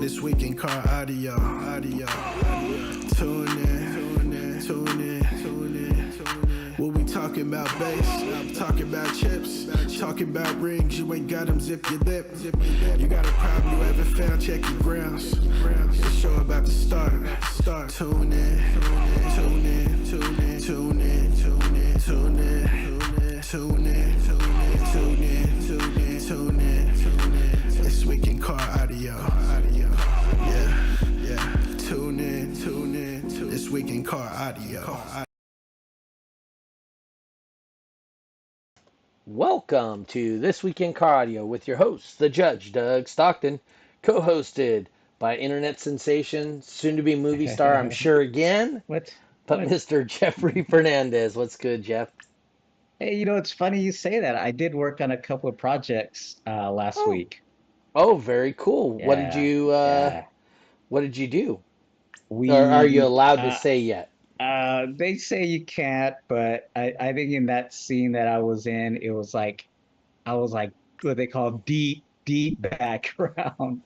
This week in car audio. Tune in. We'll be talking about bass, talking about chips, talking about rings. You ain't got them, zip your lip. You got a problem you haven't found, check your grounds. The show about to start. Tune in. This week in car audio. Yeah. Tune in. This week in car audio. Welcome to This Week in Car Audio with your host, the Judge, Doug Stockton, co-hosted by internet sensation, soon-to-be movie star, I'm sure again, What? but Mr. Jeffrey Fernandez. What's good, Jeff? Hey, it's funny you say that. I did work on a couple of projects last Oh, week. oh, very cool. Yeah, yeah. What did you do? Or are you We allowed to say yet? they say you can't, but I think in that scene that I was in, it was like I was like what they call deep background.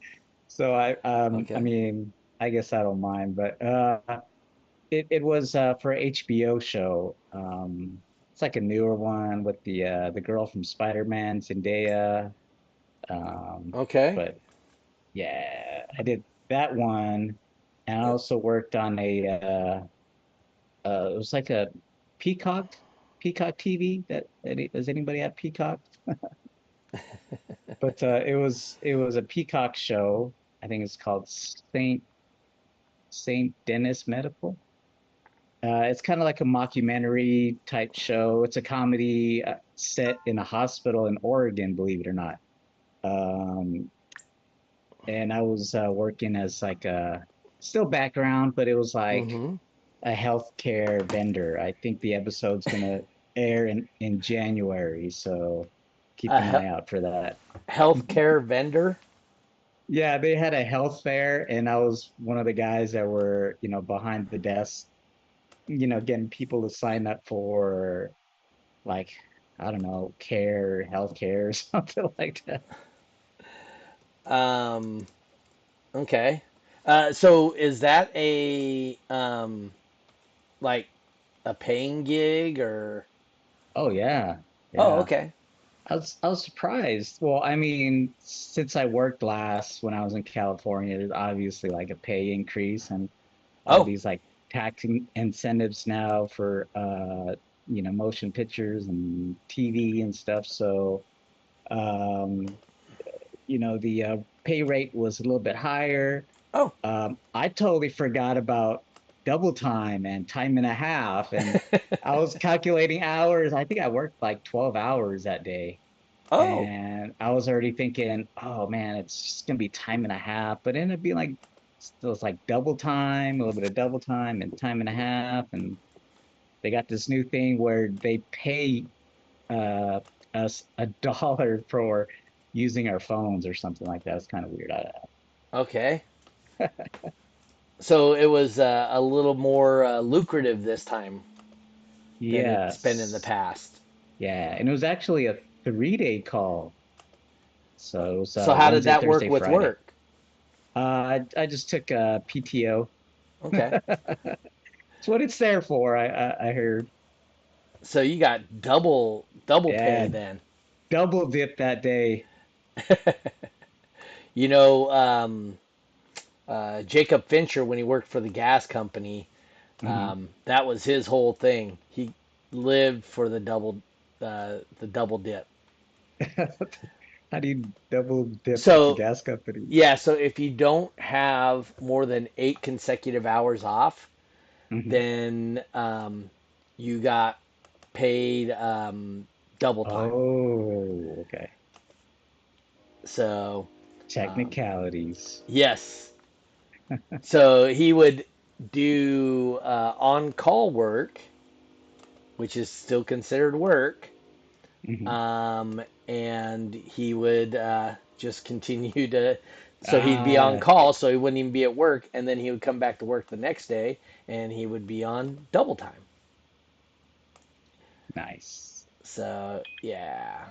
So I Okay. mean, I guess I don't mind, but it was for HBO show. It's like a newer one with the girl from Spider-Man, Zendaya. Okay. But yeah, I did that one, and I also worked on it was like a Peacock Peacock TV. Does anybody have Peacock? But it was a Peacock show. I think it's called Saint Denis Medical. It's kind of like a mockumentary type show. It's a comedy set in a hospital in Oregon, believe it or not. Um, and I was working as like a still background, but it was like Mm-hmm. a healthcare vendor. I think the episode's gonna air in January, so keep A an eye out for that. healthcare vendor? Yeah, they had a health fair, and I was one of the guys that were, behind the desk, getting people to sign up for like, I don't know, healthcare, or something like that. Um, okay. So is that like a paying gig or? Oh yeah, Oh, yeah. okay. I was surprised. Well, I mean, since I worked last when I was in California, there's obviously like a pay increase and all Oh, these like tax incentives now for motion pictures and TV and stuff. So um, the pay rate was a little bit higher. oh. I totally forgot about double time and time and a half, and I was calculating hours. I think I worked like 12 hours that day, Oh, and I was already thinking, oh man, it's just gonna be time and a half, but it ended up being like still it's like double time, a little bit of double time and time and a half, and they got this new thing where they pay uh, us $1 for using our phones or something like that. It's kind of weird. okay. So it was a little more lucrative this time than it's been in the Yes, past. yeah, and it was actually a 3-day call, so it was So how did Wednesday, that work Thursday, with Friday. work? I just took PTO. Okay. It's what it's there for. I heard. So you got double pay Yeah, then. double dip that day. You know, Jacob Fincher, when he worked for the gas company, Hmm. that was his whole thing. He lived for the double dip. How do you double dip at the So gas company? yeah, so if you don't have more than 8 consecutive hours off, Hmm. then you got paid double time. Oh, okay. So um, Technicalities. yes, so he would do on-call work, which is still considered work, Hmm. and he would just continue to. So he'd be on Ah, call, so he wouldn't even be at work, and then he would come back to work the next day, and he would be on double time. nice. So yeah,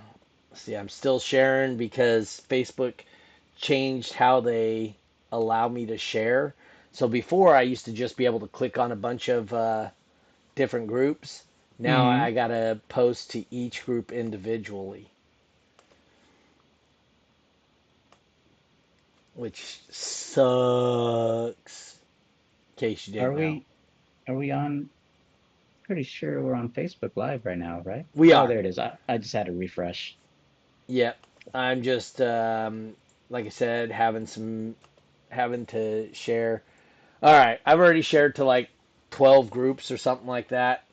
see, I'm still sharing because Facebook changed how they allow me to share. So before I used to just be able to click on a bunch of different groups. Now Hmm. I gotta post to each group individually, which sucks. In case you Are didn't know, we on? Pretty sure we're on Facebook Live right now, right? we Oh, are. there it is. I just had to refresh. Yep. I'm just like I said, having to share. All right, I've already shared to like 12 groups or something like that.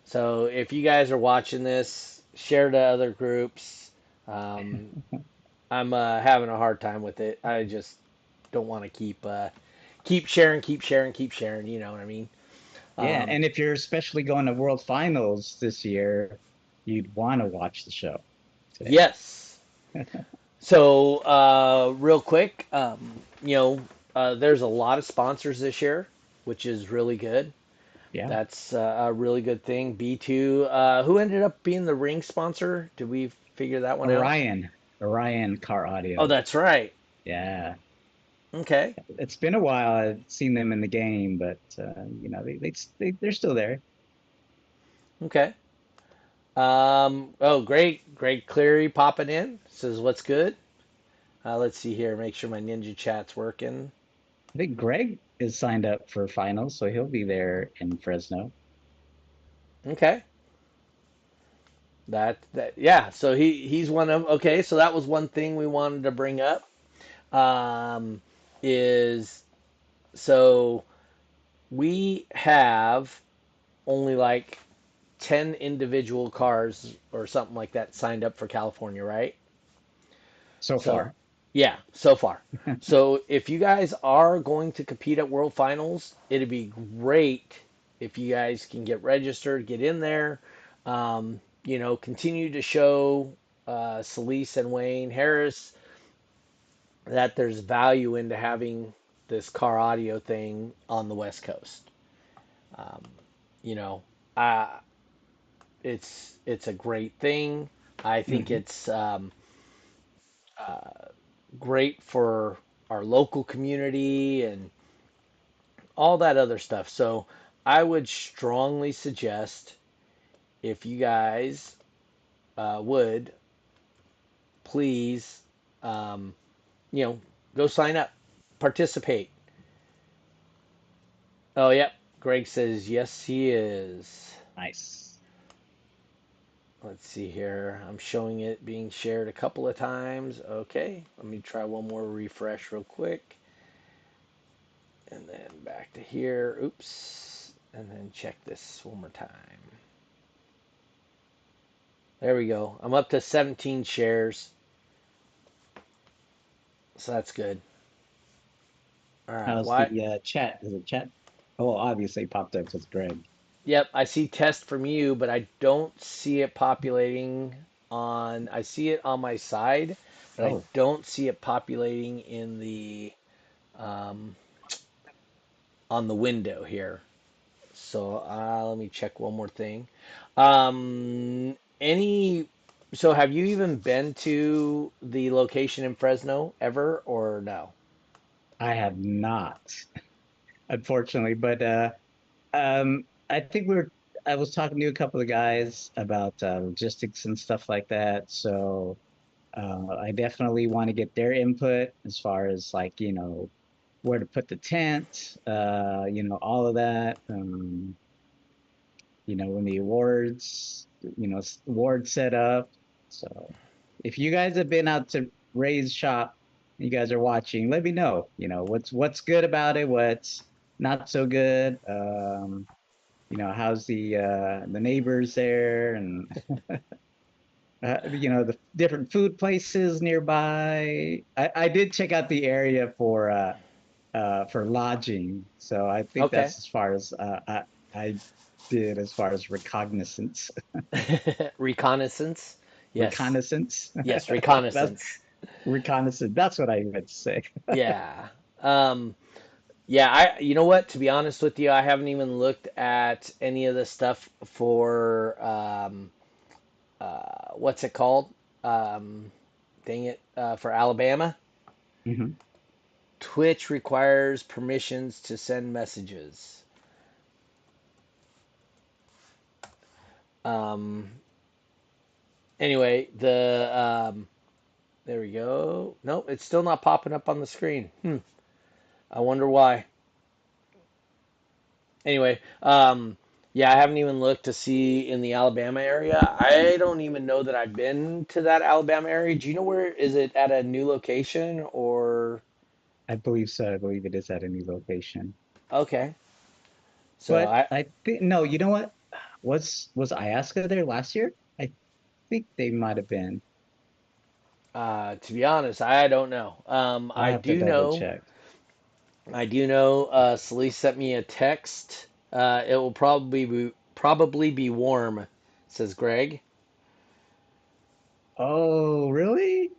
So if you guys are watching this, share to other groups. Um, I'm having a hard time with it. I just don't want to keep sharing, keep sharing, keep sharing. You know what I mean? Yeah, Um, and if you're especially going to World Finals this year, you'd want to watch the show today. yes. So real quick, there's a lot of sponsors this year, which is really good. Yeah, That's a really good thing. B2, who ended up being the ring sponsor? Did we figure that one out? Orion Car Oh, Audio. that's right. Yeah, Okay. it's been a while. I've seen them in the game, but they're still there. Okay. Oh, great. Greg Cleary popping in. Says, what's good? Let's see here. Make sure my Ninja Chat's working. I think Greg is signed up for finals, so he'll be there in Fresno. Okay. Yeah. So he's one of, okay. So that was one thing we wanted to bring up. Um, is so we have only like 10 individual cars or something like that signed up for California, right? So So, far. yeah, so far. So, if you guys are going to compete at World Finals, it'd be great if you guys can get registered, get in there, continue to show Celise and Wayne Harris that there's value into having this car audio thing on the West Coast. Um, you know, uh, it's a great thing. I think Hmm. it's great for our local community and all that other stuff. So I would strongly suggest if you guys would please, um, you know, go sign up, participate. Oh, yep. Greg says yes, he is. Nice. Let's see here. I'm showing it being shared a couple of times. Okay, let me try one more refresh real quick. And then back to here. Oops. And then check this one more time. There we go. I'm up to 17 shares. So that's good. All right. How's Why? the chat? Is it chat? Oh, obviously it popped up because Greg. Yep. I see test from you, but I don't see it populating on. I see it on my side, but I Oh, don't see it populating in the um, on the window here. So let me check one more thing. Any so have you even been to the location in Fresno ever or no? I have not, unfortunately, but I think I was talking to a couple of guys about logistics and stuff like that. So I definitely want to get their input as far as like, where to put the tent, all of that. When the award set up. So if you guys have been out to Ray's shop, you guys are watching, let me know, what's good about it, what's not so good. How's the neighbors there and the different food places nearby. I did check out the area for lodging, so I think Okay. that's as far as I did as far as recognizance. Reconnaissance. Yes. Reconnaissance. Yes, That's reconnaissance. reconnaissance. That's what I meant to say. Yeah. Um yeah, I you know what, to be honest with you, I haven't even looked at any of the stuff for what's it called? Um Dang it, for Alabama. Hmm. Twitch requires permissions to send messages. Um, anyway, there we go. Nope, it's still not popping up on the screen. I wonder why. Anyway, yeah, I haven't even looked to see in the Alabama area. I don't even know that I've been to that Alabama area. Do you know where is it at a new location or I believe so. I believe it is at a new location. okay? So But I I think no, you know what? Was Iasca there last year? I think they might have been. to be honest, I don't know. I'll have to double check. I do know. Celise sent me a text. It will probably be warm, says Greg. Oh, really?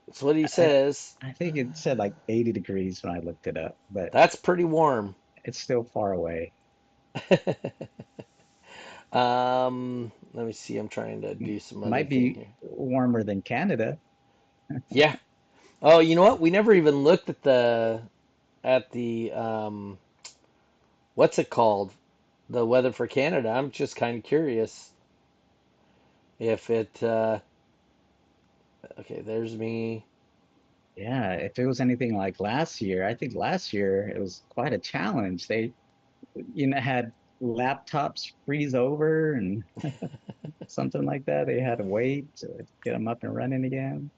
That's what he I says. I think it said like 80 degrees when I looked it up, but That's pretty warm. it's still far away. Let me see. I'm trying to do some other Might thing be here. warmer than Canada. Yeah. Oh, you know what? We never even looked at the what's it called? The weather for Canada. I'm just kind of curious if it. Okay, there's me. Yeah, if it was anything like last year, I think last year it was quite a challenge. They, had laptops freeze over and something like that. They had to wait to get them up and running again.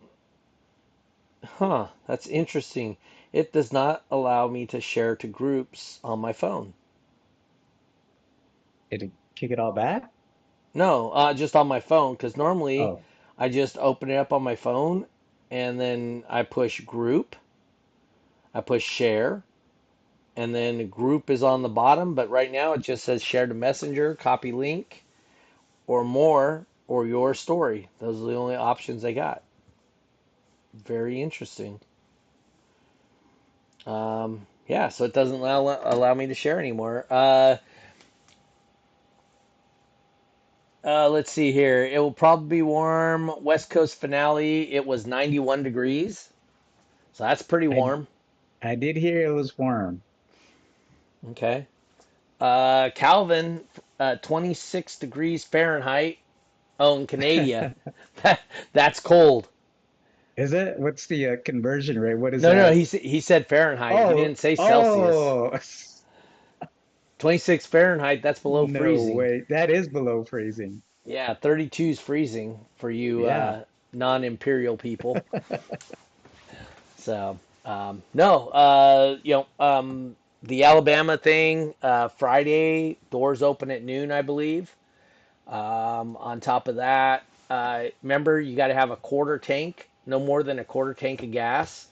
Huh, that's interesting. It does not allow me to share to groups on my phone. It'd kick it all back. No, just on my phone, because normally Oh, I just open it up on my phone and then I push group, I push share, and then group is on the bottom, but right now it just says share to messenger, copy link, or more, or your story. Those are the only options I got. Very interesting. Yeah, so it doesn't allow me to share anymore. Let's see here. It will probably be warm. West Coast finale. It was 91 degrees, so that's pretty I warm. I did hear it was warm. Okay. Calvin, 26 degrees Fahrenheit. Oh, in Canada, that's cold. Is it? What's the conversion rate? What is No, no, that? he said Fahrenheit. He Oh, didn't say Celsius. oh, 26 Fahrenheit, that's below no freezing. way. That is below freezing. Yeah, 32 is freezing for you Yeah. non-imperial people. So, no, the Alabama thing, Friday, doors open at noon, I believe. On top of that, remember, you got to have a quarter tank, no more than a quarter tank of gas.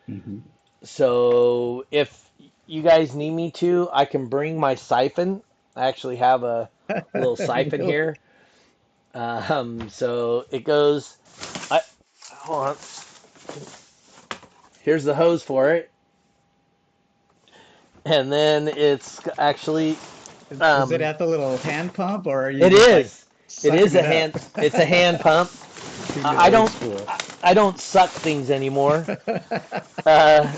Hmm. So, if you guys need me to, I can bring my siphon. I actually have a little siphon Really? here. So it goes. I hold on. Here's the hose for it, and then it's actually Is it um, at the little hand pump or are you it just like is. It is sucking a it up? hand. It's a hand pump. Keeping it I old don't. school. I don't suck things anymore. Uh,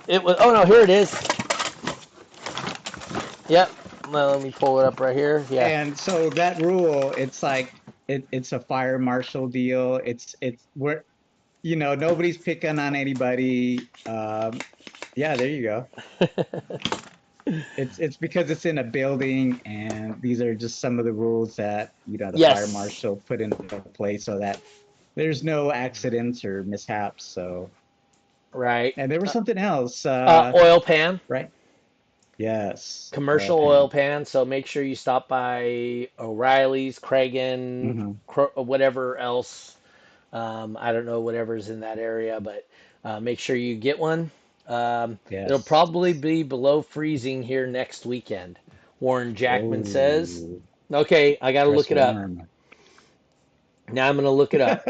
it was. Oh no, here it is. Yep. Well, let me pull it up right here. Yeah. And so that rule, it's like it's a fire marshal deal. It's where nobody's picking on anybody. Yeah, there you go. It's because it's in a building, and these are just some of the rules that the fire Yes. marshal put into place so that there's no accidents or mishaps. So, Right. and there was something else, Oil pan. right? Yes, oil Commercial oil pan. pan. So make sure you stop by O'Reilly's, Cragen, Hmm. whatever else. I don't know whatever's in that area, but make sure you get one. It'll Yes. probably be below freezing here next weekend. Warren Jackman says. Oh, Okay, I got to dress look it up. warm. Now I'm going to look it up.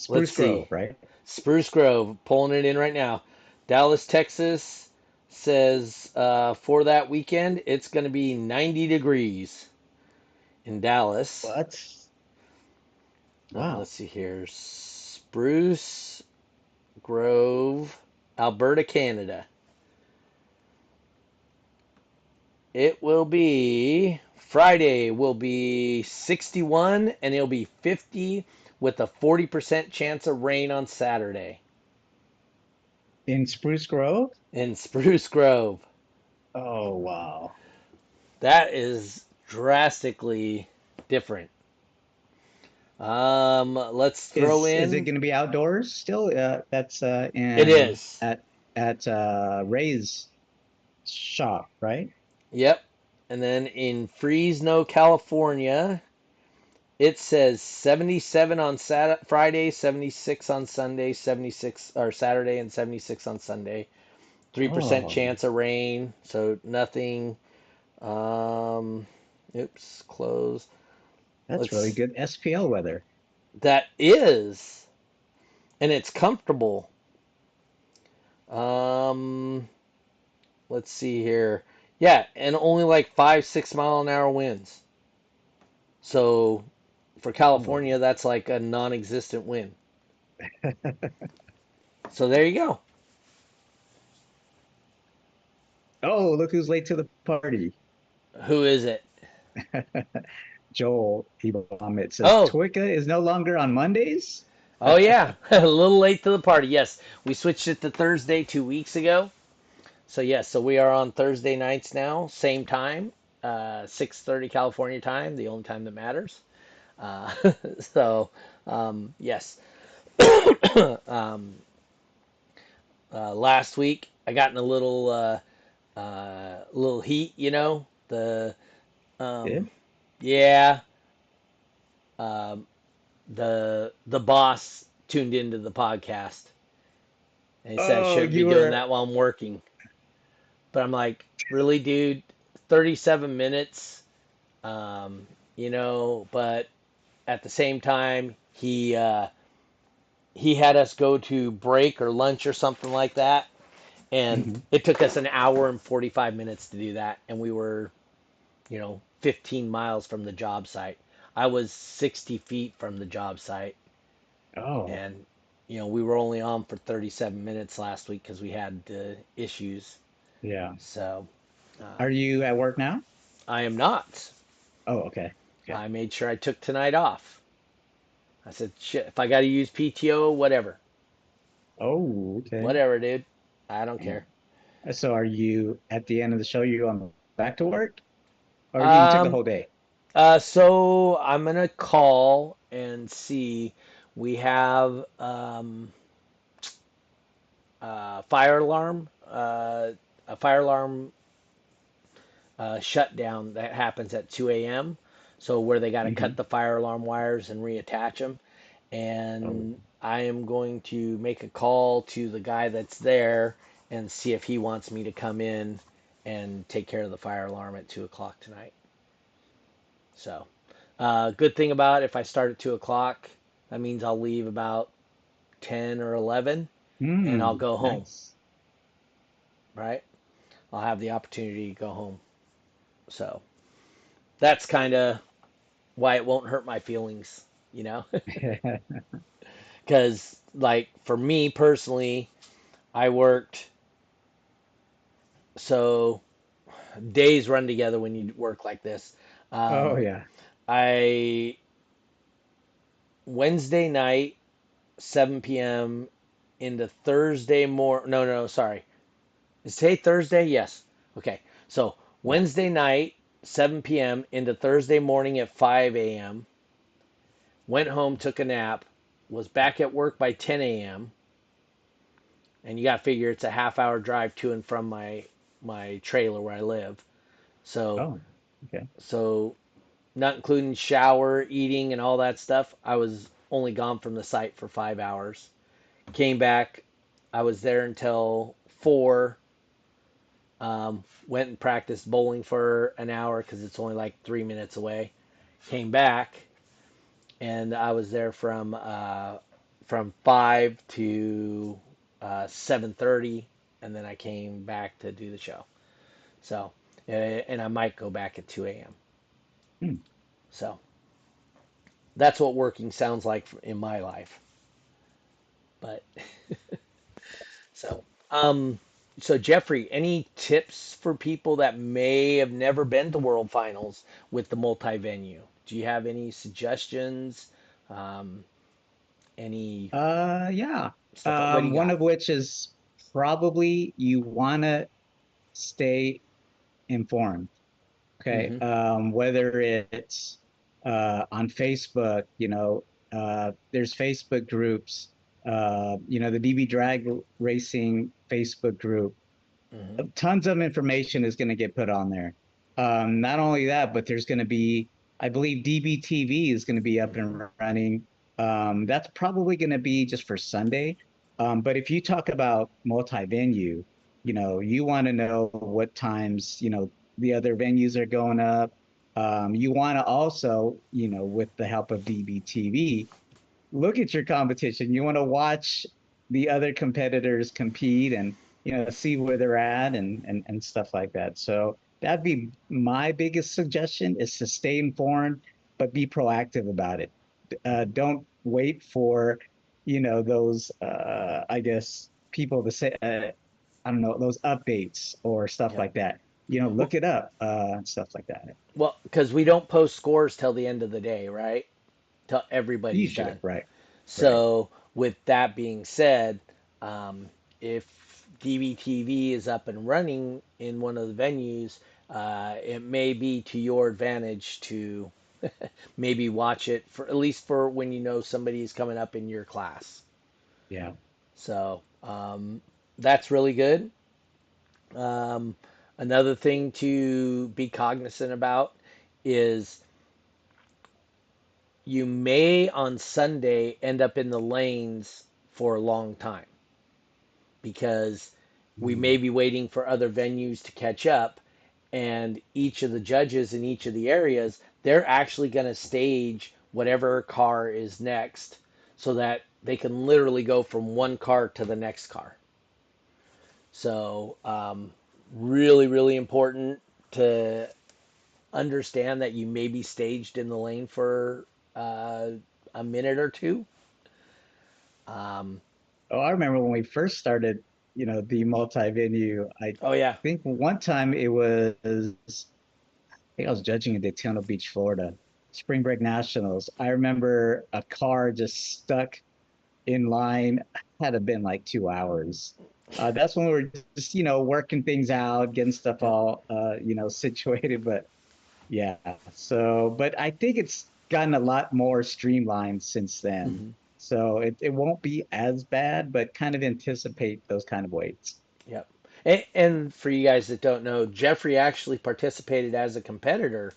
Let's Spruce Grove, see. right? Spruce Grove, pulling it in right now. Dallas, Texas says for that weekend, it's going to be 90 degrees in Dallas. What? Wow. Let's see here. Spruce Grove. Alberta, Canada. It will be Friday will be 61 and it'll be 50 with a 40% chance of rain on Saturday In Spruce Grove? in Spruce Grove. Oh, wow. That is drastically different. Let's throw Is it in. going to be outdoors still? That's It in is. at Ray's shop, right? Yep. And then in Fresno, California, it says 77 on Friday, 76 on Sunday, 76 or Saturday, and 76 on Sunday. 3% Oh, chance of rain, so nothing. Um, oops, close. that's really Let's. good SPL weather. That is, and it's comfortable. Um, let's see here. Yeah, and only like 5, 6 mile an hour winds. So for Oh, California, that's like a non-existent wind. So there you go. oh, look who's late to the party. Who is it? Joel Ibom. Says Oh, T.W.I.C.A is no longer on Mondays. oh yeah, a little late to the party. Yes, we switched it to Thursday 2 weeks ago. So yes, so we are on Thursday nights now, same time, 6:30 California time, the only time that matters. Uh, so yes, um, last week I got in a little heat, the um, Did? yeah, um, the boss tuned into the podcast and he said I Oh, shouldn't be you doing were. that while I'm working. But I'm like, really, dude? 37 minutes, um, but at the same time, he had us go to break or lunch or something like that, and Mhm. it took us an hour and 45 minutes to do that, and we were 15 miles from the job site. I was 60 feet from the job site, Oh, and we were only on for 37 minutes last week because we had issues. yeah. So Are um, you at work now? I am not. Oh, okay. Okay. I made sure I took tonight off. I said, shit, if I got to use PTO, whatever. Oh, okay. Whatever, dude. I don't Yeah. care. So are you at the end of the show, you on back to work? Or you took the Um, whole day? so I'm gonna call and see. We have fire alarm, a fire alarm shutdown that happens at 2 a.m. So where they got to cut Hmm. the fire alarm wires and reattach them. Oh, And I am going to make a call to the guy that's there and see if he wants me to come in and take care of the fire alarm at 2 o'clock tonight. So, good thing about if I start at 2 o'clock, that means I'll leave about 10 or 11 and I'll go home, nice. right? I'll have the opportunity to go home. So, that's kind of why it won't hurt my feelings, you know? Because, like, for me personally, I worked so days run together when you work like this. Oh, Um, yeah. I Wednesday night, 7 p.m. into Thursday no, no, sorry. Is today Thursday? Yes. Okay. So Yeah. Wednesday night, 7 p.m. into Thursday morning at 5 a.m. Went home, took a nap, was back at work by 10 a.m. And you got to figure it's a half-hour drive to and from my trailer where I live. So Oh, okay. so not including shower, eating, and all that stuff, I was only gone from the site for 5 hours. Came back. I was there until 4. Went and practiced bowling for an hour because it's only like 3 minutes away. Came back, and I was there from 5 to 7:30, and then I came back to do the show. So, and I might go back at 2 a.m. Hmm. So that's what working sounds like in my life. But so, Um, so Jeffrey, any tips for people that may have never been to World Finals with the multi-venue? Do you have any suggestions? Um, any Yeah. stuff? What do you One got? of which is probably you want to stay informed. Okay. Mm-hmm. Whether it's on Facebook, there's Facebook groups, the DB Drag Racing Facebook group. Mm-hmm. Tons of information is going to get put on there. Not only that, but there's going to be, I believe DBTV is going to be up Mm-hmm. and running. That's probably going to be just for Sunday. But if you talk about multi-venue, you want to know what times, the other venues are going up. You want to also, with the help of DBTV, look at your competition. You want to watch the other competitors compete and see where they're at and stuff like that. So that'd be my biggest suggestion is to stay informed, but be proactive about it. Don't wait for those I guess people to say I don't know those updates or stuff Yep. like that. Well, Look it up and stuff like that. well, because we don't post scores till the end of the day, right? Till everybody's Usually, done. right, right. So, with that being said, um, if DVTV is up and running in one of the venues, it may be to your advantage to maybe watch it for at least for when you know somebody is coming up in your class. Yeah. So, that's really good. Um, Another thing to be cognizant about is you may on Sunday end up in the lanes for a long time because we may Mm, be waiting for other venues to catch up, and each of the judges in each of the areas, they're actually going to stage whatever car is next so that they can literally go from one car to the next car. So, really, really important to understand that you may be staged in the lane for uh, a minute or two. Um, Oh, I remember when we first started, the multi-venue. I oh yeah. think one time it was, I think I was judging in Daytona Beach, Florida, Spring Break Nationals. I remember a car just stuck in line. Had to been like 2 hours. That's when we were just, working things out, getting stuff Yep. all, situated. But yeah, so, but I think it's gotten a lot more streamlined since then. Hmm. So it won't be as bad, but kind of anticipate those kind of waits. Yep. And for you guys that don't know, Jeffrey actually participated as a competitor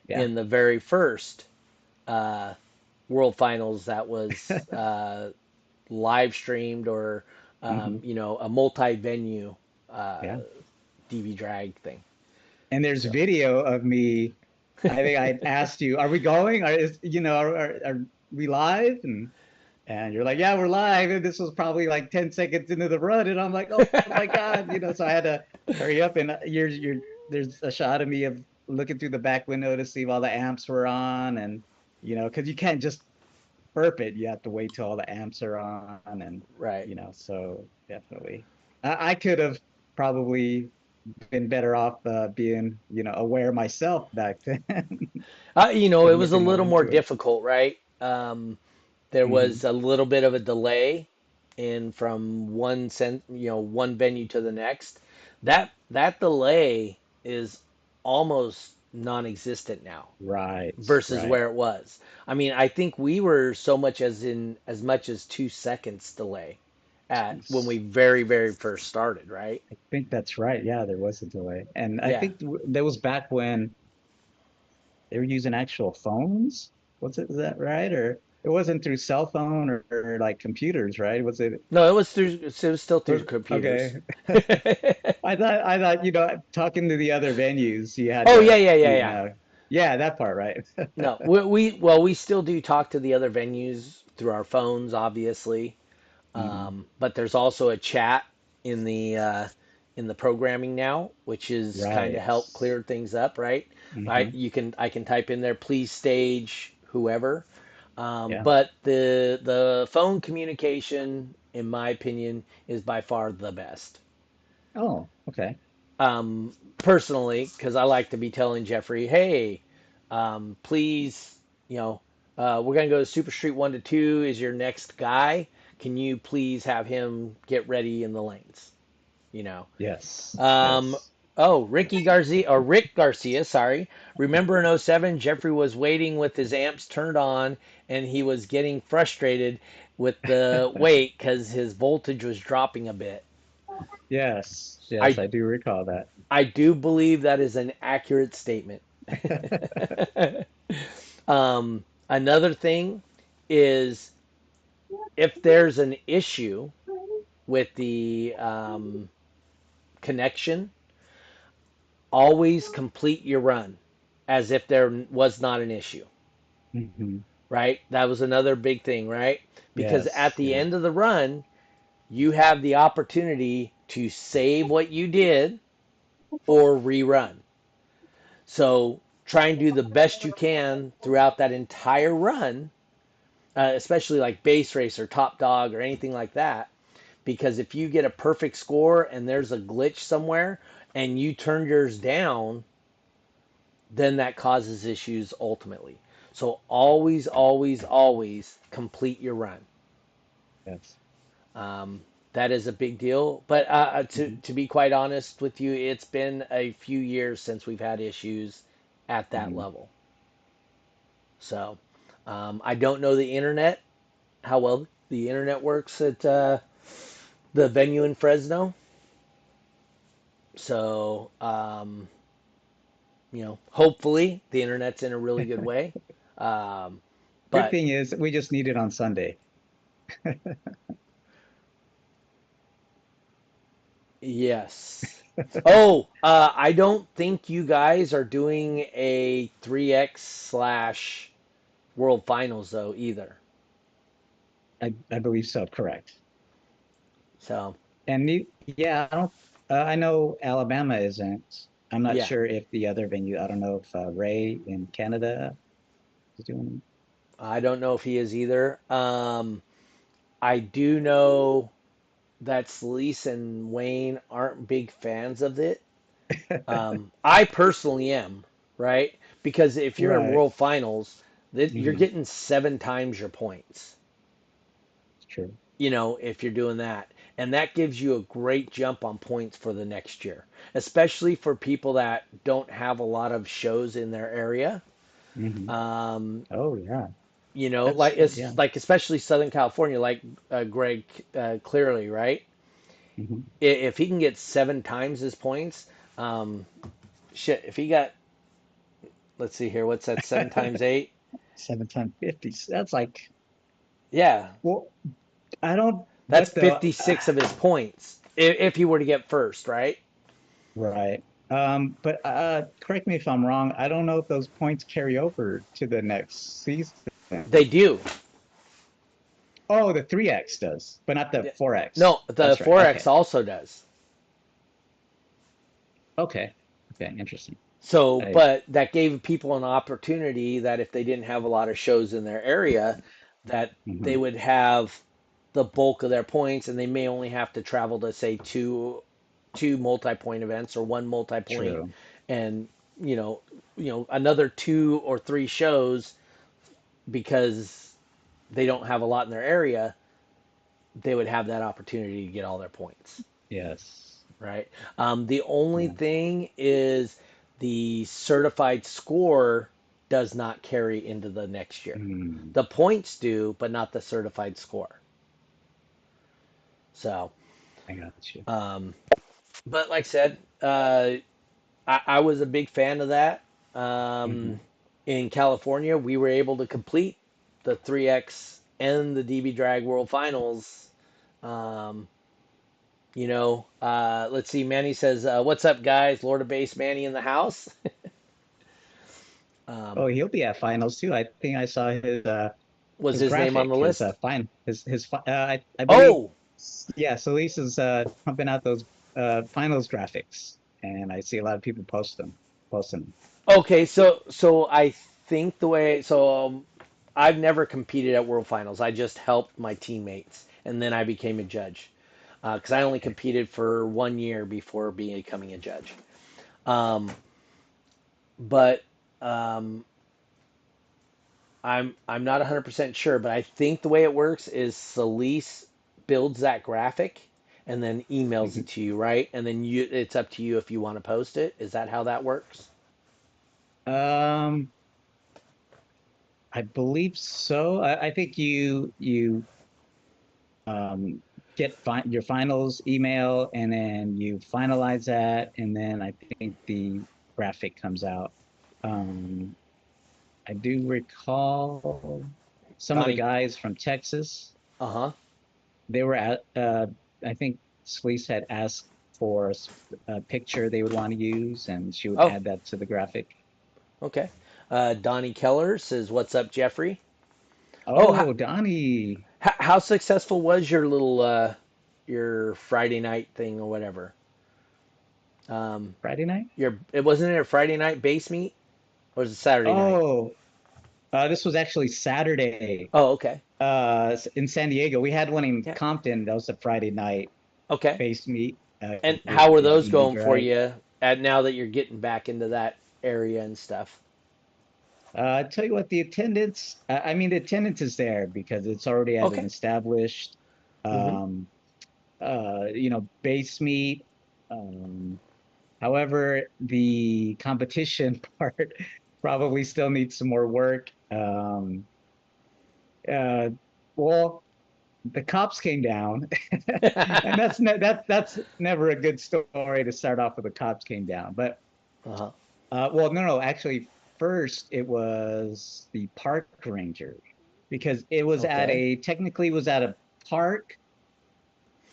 Yeah. in the very first uh, World Finals that was live streamed or Hmm. a multi-venue uh, Yeah. DV drag thing. And there's So video of me. I think I asked you, "Are we going? Are we live?" And you're like, "Yeah, we're live." And this was probably like 10 seconds into the run, and I'm like, "Oh my God!" So I had to hurry up. And there's a shot of me of looking through the back window to see if all the amps were on, and because you can't just burp it, you have to wait till all the amps are on, and right. so definitely, I could have probably been better off being aware myself back then It and was a looking more little more into it. difficult, right? There Hmm. was a little bit of a delay in from one venue to the next. That delay is almost non-existent now Right, versus right. where it was. I mean, I think we were so much as much as 2 seconds delay at when we Jeez. very, very first started, right? I think that's right. Yeah, there was a delay, and I Yeah. think that was back when they were using actual phones. Is that right? Or it wasn't through cell phone or like computers, right? Was it? No, it was still through Okay. computers. I thought, talking to the other venues, you had Oh yeah, to, yeah, yeah, yeah. yeah, that part, right? No, we still do talk to the other venues through our phones, obviously. Hmm. But there's also a chat in the programming now, which is kind of Right. help clear things up, right? Hmm. I can type in there, please stage whoever. Yeah. But the phone communication, in my opinion, is by far the best. Oh, okay. Personally, because I like to be telling Jeffrey, hey, please, you know, we're going to go to Super Street 1 to 2 is your next guy. Can you please have him get ready in the lanes? You know, Yes. um, Yes. oh, Rick Garcia, sorry. Remember in '07, Jeffrey was waiting with his amps turned on and he was getting frustrated with the wait because his voltage was dropping a bit. Yes. Yes, I I do recall that. I do believe that is an accurate statement. Another thing is if there's an issue with the connection, always complete your run as if there was not an issue, Hmm. right? That was another big thing, right? Because at Yes. the Yeah. end of the run, you have the opportunity to save what you did or rerun. So try and do the best you can throughout that entire run, especially like base race or top dog or anything like that. Because if you get a perfect score and there's a glitch somewhere and you turn yours down, then that causes issues ultimately. So always, always, always complete your run. Yes. Um, that is a big deal. But Hmm. to be quite honest with you, it's been a few years since we've had issues at that Hmm. level. So I don't know the internet, how well the internet works at the venue in Fresno. So hopefully the internet's in a really good way. Um, Good but thing is we just need it on Sunday. yes. Oh, I don't think you guys are doing a 3X slash World Finals though either. I believe so. Correct. So And yeah, I don't. I know Alabama isn't. I'm not yeah, sure if the other venue. I don't know if Ray in Canada is doing. I don't know if he is either. I do know that Sleece and Wayne aren't big fans of it. I personally am, right? Because if you're in Right. World Finals, you're Hmm. getting 7 times your points. It's true. If you're doing that. And that gives you a great jump on points for the next year, especially for people that don't have a lot of shows in their area. Hmm. Um, Oh yeah. like That's yeah. it's like especially Southern California, like Greg clearly, right? Hmm. If he can get 7 times his points, um, shit. If he got, let's see here, what's that? 7 times 8? 7 times 50. That's like, Yeah, well, I don't. that's But the 56 of his points if he were to get first, right? right. But correct me if I'm wrong. I don't know if those points carry over to the next season. They do. Oh, the 3X does, but not the Yeah. 4X. No, the That's right. 4X Okay. also does. Okay. Okay. Interesting. So, I but that gave people an opportunity that if they didn't have a lot of shows in their area, that they mhm. would have the bulk of their points, and they may only have to travel to say two multi-point events or one multi-point, True. and another 2 or 3 shows because they don't have a lot in their area. They would have that opportunity to get all their points. Yes. Right? The only Yeah. thing is the certified score does not carry into the next year. Mm, The points do, but not the certified score. So, I got you. um, but like I said, I was a big fan of that. Hmm. In California, we were able to complete the 3X and the DB Drag World Finals. Um, let's see. Manny says, "What's up, guys? Lord of Bass Manny in the house." um, Oh, he'll be at finals too. I think I saw was his his name on the graphic, his list? I believe, Oh, yeah. Solis is pumping out those finals graphics, and I see a lot of people posting them. okay. So I think the way I've never competed at World Finals. I just helped my teammates, and then I became a judge. because I only competed for 1 year before becoming a judge. Um, but um, I'm not 100% sure, but I think the way it works is Celise builds that graphic and then emails it to you, right? And then it's up to you if you want to post it. Is that how that works? Um, I believe so. I think you um, get your finals email, and then you finalize that, and then I think the graphic comes out. Um, I do recall some of the Donnie. guys from Texas. Uh huh. They were at. I think Sleece had asked for a picture they would want to use, and she would Oh, add that to the graphic. okay. Donnie Keller says, "What's up, Jeffrey?" Oh, Oh, Donnie, how successful was your little your Friday night thing or whatever? Um, Friday night. it wasn't it a Friday night base meet or was it Saturday night? Oh, this was actually Saturday. Oh, okay. In San Diego. We had one in Yeah. Compton. That was a Friday night Okay. base meet. And how were those Evening going for drag. you at now that you're getting back into that area and stuff? I tell you what, the attendance. I mean, the attendance is there because it's already at an Okay. established, Mm-hmm. um, base meet. Um, However, the competition part probably still needs some more work. Uh, well, the cops came down, and that's never a good story to start off with. The cops came down, but Uh-huh. well, no, actually, first it was the park ranger because it was at Okay. a technically it was at a park,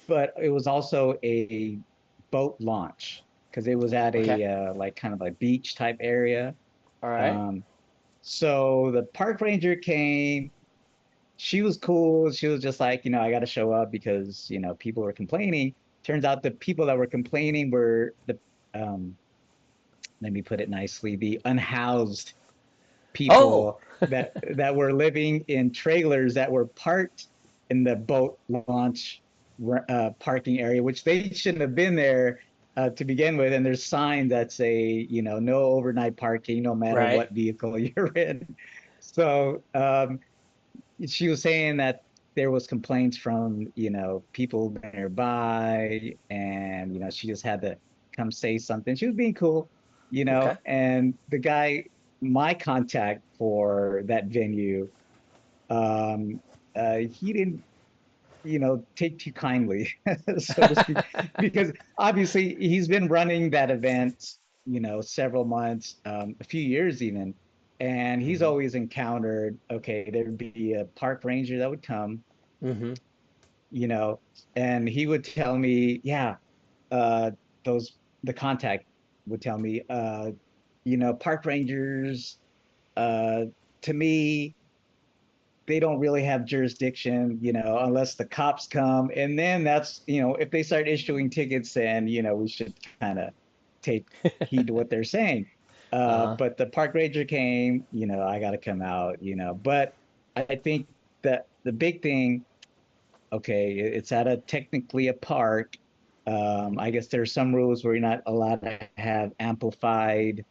but it was also a boat launch because it was at Okay. a like kind of a beach type area. All right. Um, so the park ranger came. She was cool. She was just like, I got to show up because, people were complaining. Turns out the people that were complaining were um, let me put it nicely, the unhoused Oh. people that were living in trailers that were parked in the boat launch parking area, which they shouldn't have been there to begin with. And there's signs that say, no overnight parking, no matter Right. what vehicle you're in. So she was saying that there was complaints from people nearby, and she just had to come say something. She was being cool, Okay. and the guy, my contact for that venue, um he didn't take too kindly, so to speak, because obviously he's been running that event, several months, a few years even. And he's Mm-hmm. always encountered, okay, there'd be a park ranger that would come, Mm-hmm. you know, and he would tell me, yeah, uh, those, the contact would tell me, park rangers, uh, to me, they don't really have jurisdiction, unless the cops come. And then that's, if they start issuing tickets, then, we should kind of take heed to what they're saying. Uh-huh. But the park ranger came, I got to come out, but I think that the big thing, okay, it's at a technically a park. I guess there's some rules where you're not allowed to have amplified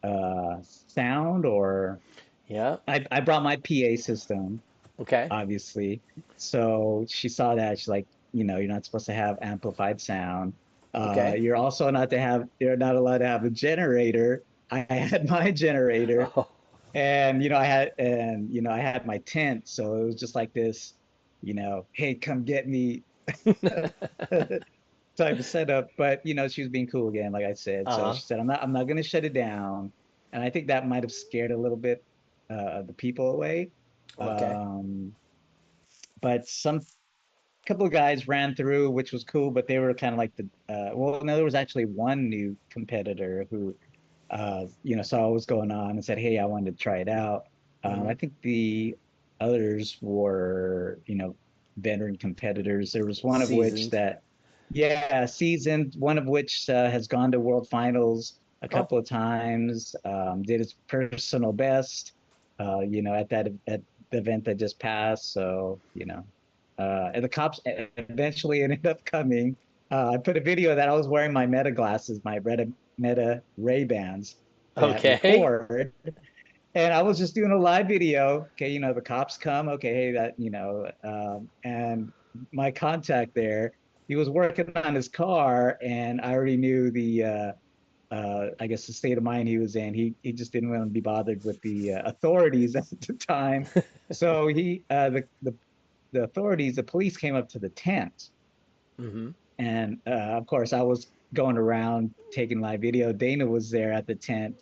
sound, or Yeah. I brought my PA system, Okay. obviously. So she saw that. She's like, you're not supposed to have amplified sound. Okay. You're not allowed to have a generator. I had my generator, Oh. and I had my tent. So it was just like this, hey, come get me type of setup. But she was being cool again, like I said. So Uh-huh. she said, I'm not gonna shut it down. And I think that might have scared a little bit of the people away. Okay. Um, but some couple of guys ran through, which was cool, but they were kind of like well, no, there was actually one new competitor who saw what was going on and said, hey, I wanted to try it out. Mm-hmm. I think the others were, veteran competitors. There was one of which Seasoned. that, yeah, seasoned, one of which has gone to world finals a Oh. couple of times, did his personal best, at the event that just passed. So, And the cops eventually ended up coming. I put a video that I was wearing my Meta glasses, my Meta Ray-Bans that Okay. record, and I was just doing a live video. Okay, the cops come. Okay, hey, and my contact there, he was working on his car, and I already knew I guess the state of mind he was in. He just didn't want to be bothered with the authorities at the time. So the authorities, the police came up to the tent, Mm-hmm. and of course I was going around taking live video. Dana was there at the tent,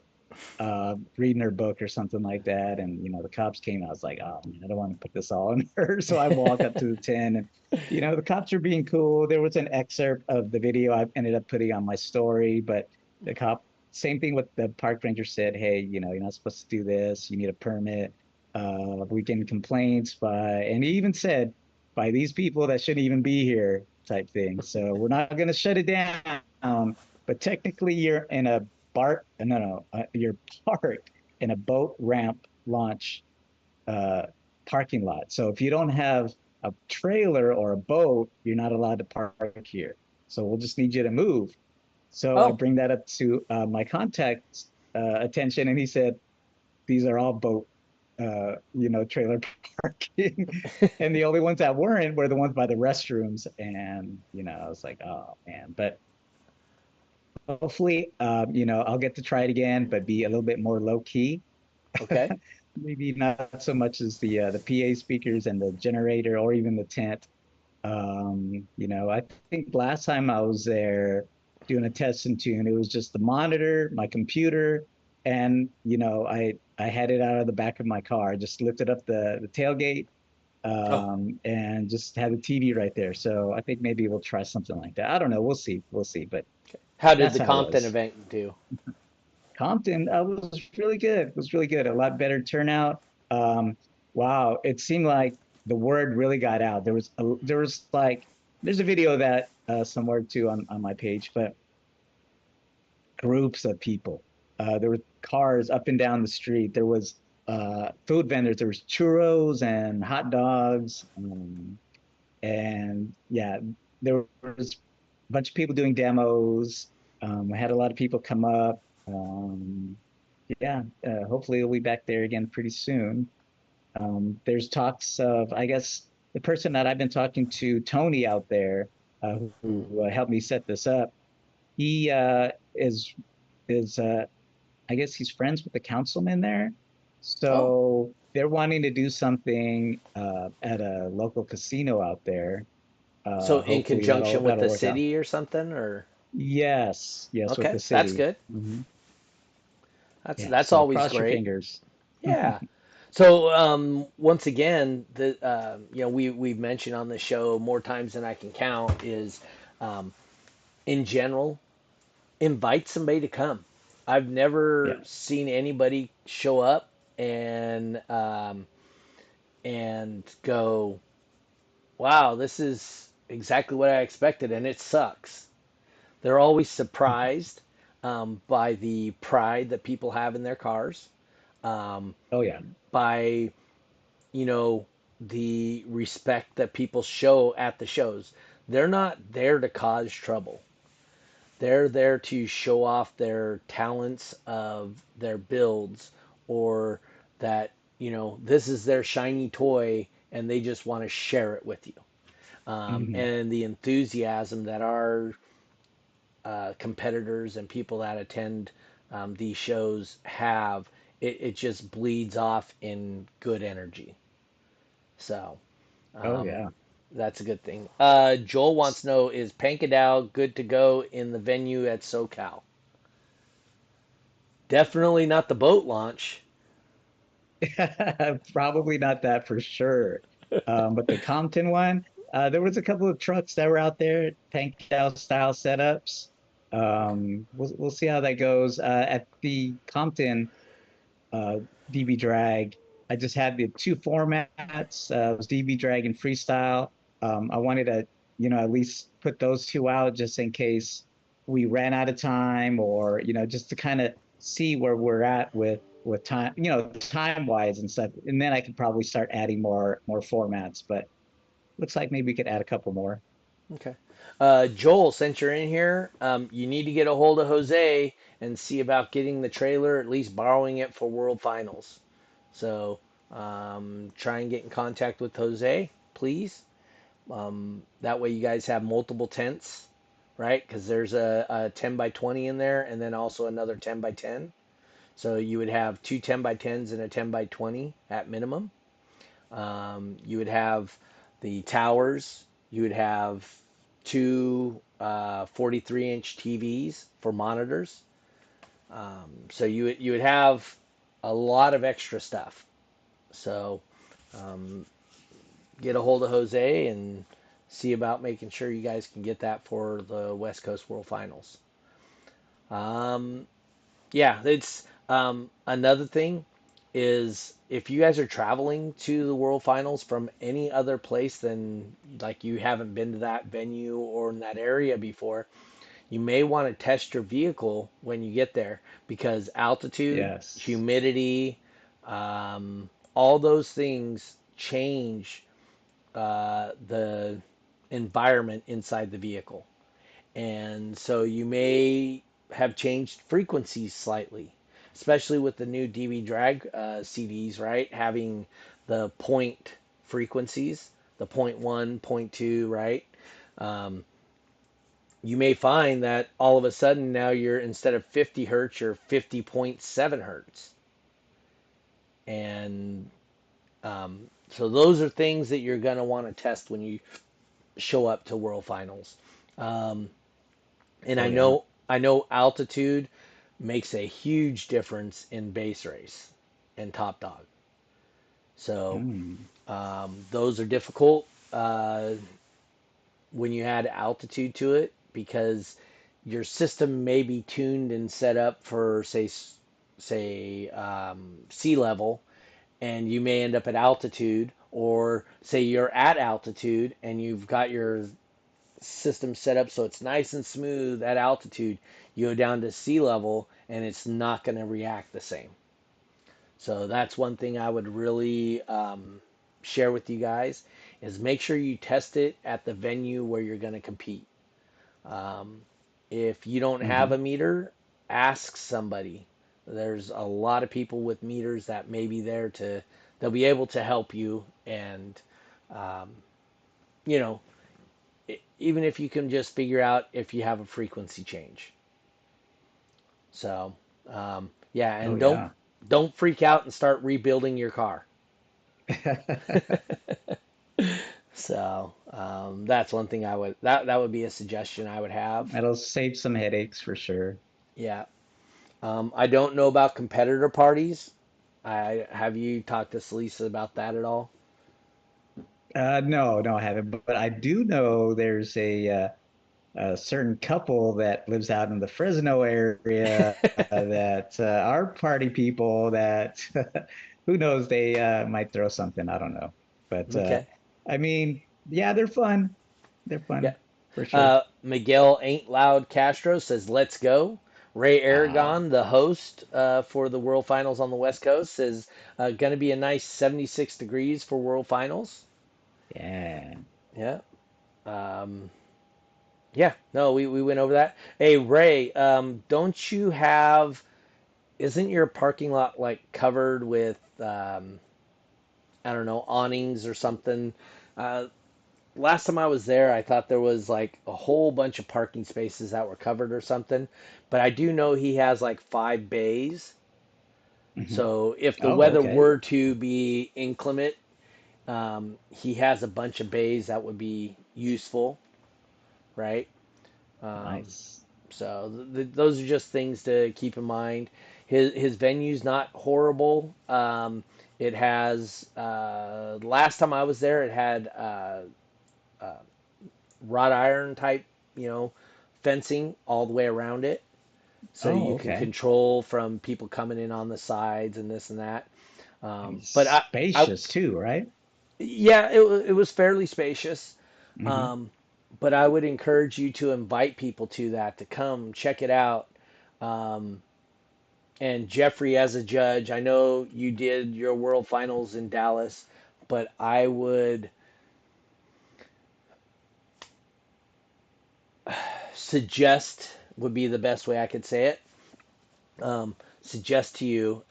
reading her book or something like that. And the cops came. I was like, oh man, I don't want to put this all on her. So I walk up to the tent, and the cops are being cool. There was an excerpt of the video I ended up putting on my story, but the cop, same thing with the park ranger, said, hey, you're not supposed to do this. You need a permit. We getting complaints and he even said by these people that shouldn't even be here type thing. So we're not going to shut it down. But technically, you're in a you're parked in a boat ramp launch parking lot. So if you don't have a trailer or a boat, you're not allowed to park here. So we'll just need you to move. So I Oh, bring that up to my contact's attention, and he said, these are all boat, trailer parking. And the only ones that weren't were the ones by the restrooms. And, I was like, oh man. But hopefully, I'll get to try it again, but be a little bit more low key. okay. Maybe not so much as the PA speakers and the generator or even the tent. I think last time I was there doing a test and tune, it was just the monitor, my computer, and I had it out of the back of my car. I just lifted up the tailgate, Oh, and just had the TV right there. So I think maybe we'll try something like that. I don't know. We'll see. We'll see. But how did that's the how it Compton was. event do? Compton was really good. It was really good. A lot better turnout. Wow, it seemed like the word really got out. There was like there's a video that somewhere too on my page, but groups of people. There were cars up and down the street. There was food vendors. There was churros and hot dogs, and yeah, there was a bunch of people doing demos. I had a lot of people come up. Yeah, hopefully we'll be back there again pretty soon. There's talks of, I guess, the person that I've been talking to, Tony out there, who helped me set this up. He is I guess he's friends with the councilman there, Oh, so they're wanting to do something at a local casino out there. so in Hopefully conjunction with that'll the work out. city or something, or Yes, with okay, the that's city. good. Hmm. That's Yeah, that's so always cross your great. fingers. Yeah. So once again, we've mentioned on the show more times than I can count is um, in general invite somebody to come. I've never Yeah. seen anybody show up and go, wow, this is exactly what I expected, and it sucks. They're always surprised by the pride that people have in their cars, um, Oh yeah. by you know the respect that people show at the shows. They're not there to cause trouble. They're there to show off their talents of their builds, or that this is their shiny toy and they just want to share it with you. Hmm. And the enthusiasm that our competitors and people that attend these shows have, it just bleeds off in good energy. So Oh um, yeah. that's a good thing. Joel wants to know, is Pankadow good to go in the venue at SoCal? Definitely not the boat launch. Probably not that for sure. But the Compton one, there was a couple of trucks that were out there, tank style setups. We'll see how that goes. At the Compton uh, DB drag, I just had the two formats. It was DB drag and freestyle. I wanted to, at least put those two out just in case we ran out of time, or just to kind of see where we're at with time wise and stuff. And then I could probably start adding more formats. But looks like maybe we could add a couple more. Okay. Joel, since you're in here, you need to get a hold of Jose and see about getting the trailer, at least borrowing it for World Finals. So try and get in contact with Jose, please. That way you guys have multiple tents, right? Because there's a 10 by 20 in there and then also another 10 by 10. So you would have two 10 by 10s and a 10 by 20 at minimum. You would have the towers. You would have two 43-inch TVs for monitors. So you would have a lot of extra stuff. So um, get a hold of Jose and see about making sure you guys can get that for the West Coast World Finals. Um, yeah, it's another thing is if you guys are traveling to the World Finals from any other place than like you haven't been to that venue or in that area before, you may want to test your vehicle when you get there because altitude, Yes. humidity, all those things change the environment inside the vehicle. And so you may have changed frequencies slightly, especially with the new DB drag CDs, right? Having the point frequencies, the point one, point two, right? Um, you may find that all of a sudden now you're instead of 50 hertz, you're 50.7 hertz. And so those are things that you're going to want to test when you show up to World Finals. Um, and Oh yeah. I know altitude makes a huge difference in base race and top dog. So Mm. those are difficult when you add altitude to it because your system may be tuned and set up for sea level, and you may end up at altitude, or say you're at altitude and you've got your system set up so it's nice and smooth at altitude. You go down to sea level and it's not going to react the same. So that's one thing I would really share with you guys is make sure you test it at the venue where you're going to compete. Um, if you don't have Hmm. a meter, ask somebody. There's a lot of people with meters that may be there to, they'll be able to help you. And, um, you know, even if you can just figure out if you have a frequency change. So, yeah, Oh and yeah. don't freak out and start rebuilding your car. So, that's one thing that would be a suggestion I would have. That'll save some headaches for sure. Yeah. I don't know about competitor parties. I have you talked to Celisa about that at all? No, no, I haven't. But I do know there's a certain couple that lives out in the Fresno area that are party people that who knows they might throw something. I don't know. But Okay. I mean, yeah, they're fun. They're Yeah. fun for sure. Miguel Ain't Loud Castro says, "Let's go." Ray Ah, Aragon, the host for the World Finals on the West Coast, says going to be a nice 76 degrees for World Finals. yeah. Yeah. Um, yeah. No, we went over that. Hey, Ray, don't you have? Isn't your parking lot like covered with I don't know awnings or something? Uh, Last time I was there, I thought there was like a whole bunch of parking spaces that were covered or something. But I do know he has like 5 bays. Hmm. So if the Oh, weather okay. were to be inclement, he has a bunch of bays that would be useful, right? Um, Nice. so those are just things to keep in mind. His venue's not horrible. It has last time I was there, it had uh, wrought iron type, you know, fencing all the way around it. So Oh, you can okay. control from people coming in on the sides and this and that. But I, Spacious too, right? yeah, it was fairly spacious. Hmm. Um, but I would encourage you to invite people to that, to come check it out. Um, and Jeffrey, as a judge, I know you did your World Finals in Dallas, but I would suggest would be the best way I could say it. Suggest to you,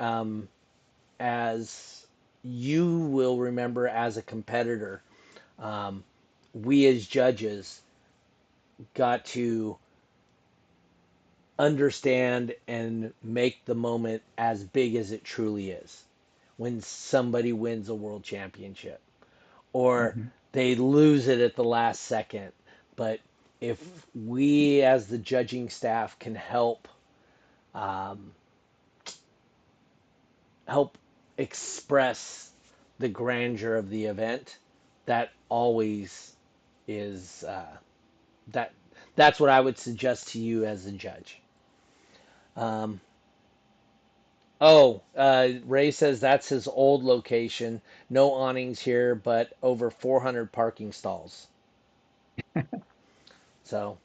as you will remember as a competitor, um, we as judges got to understand and make the moment as big as it truly is when somebody wins a world championship or Mhm. they lose it at the last second. But if we as the judging staff can um, help express the grandeur of the event, that always is that that's what I would suggest to you as a judge. Um, Ray says that's his old location. No awnings here, but over 400 parking stalls. So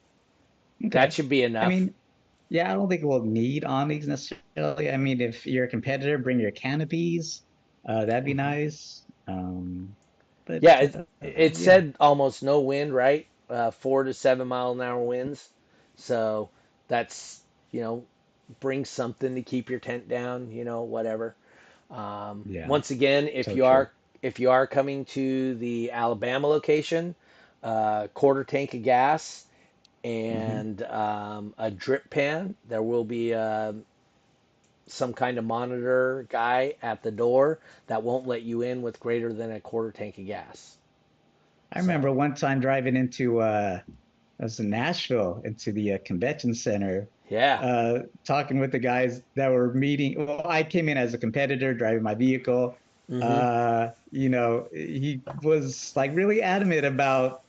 that Okay. should be I enough. mean, yeah, I don't think we'll need awnings necessarily. I mean, if you're a competitor, bring your canopies. That'd be Mhm. nice. But Yeah, it yeah, said almost no wind, right? 4 to 7 mile an hour winds. So that's, you know, bring something to keep your tent down, whatever. yeah, Once again, so true. if you are coming to the Alabama location, quarter tank of gas Hmm. and a drip pan. There will be some kind of monitor guy at the door that won't let you in with greater than a quarter tank of gas. I remember So, one time driving into I was in Nashville into the convention center, yeah. talking with the guys that were meeting. Well, I came in as a competitor driving my vehicle. Hmm. He was like really adamant about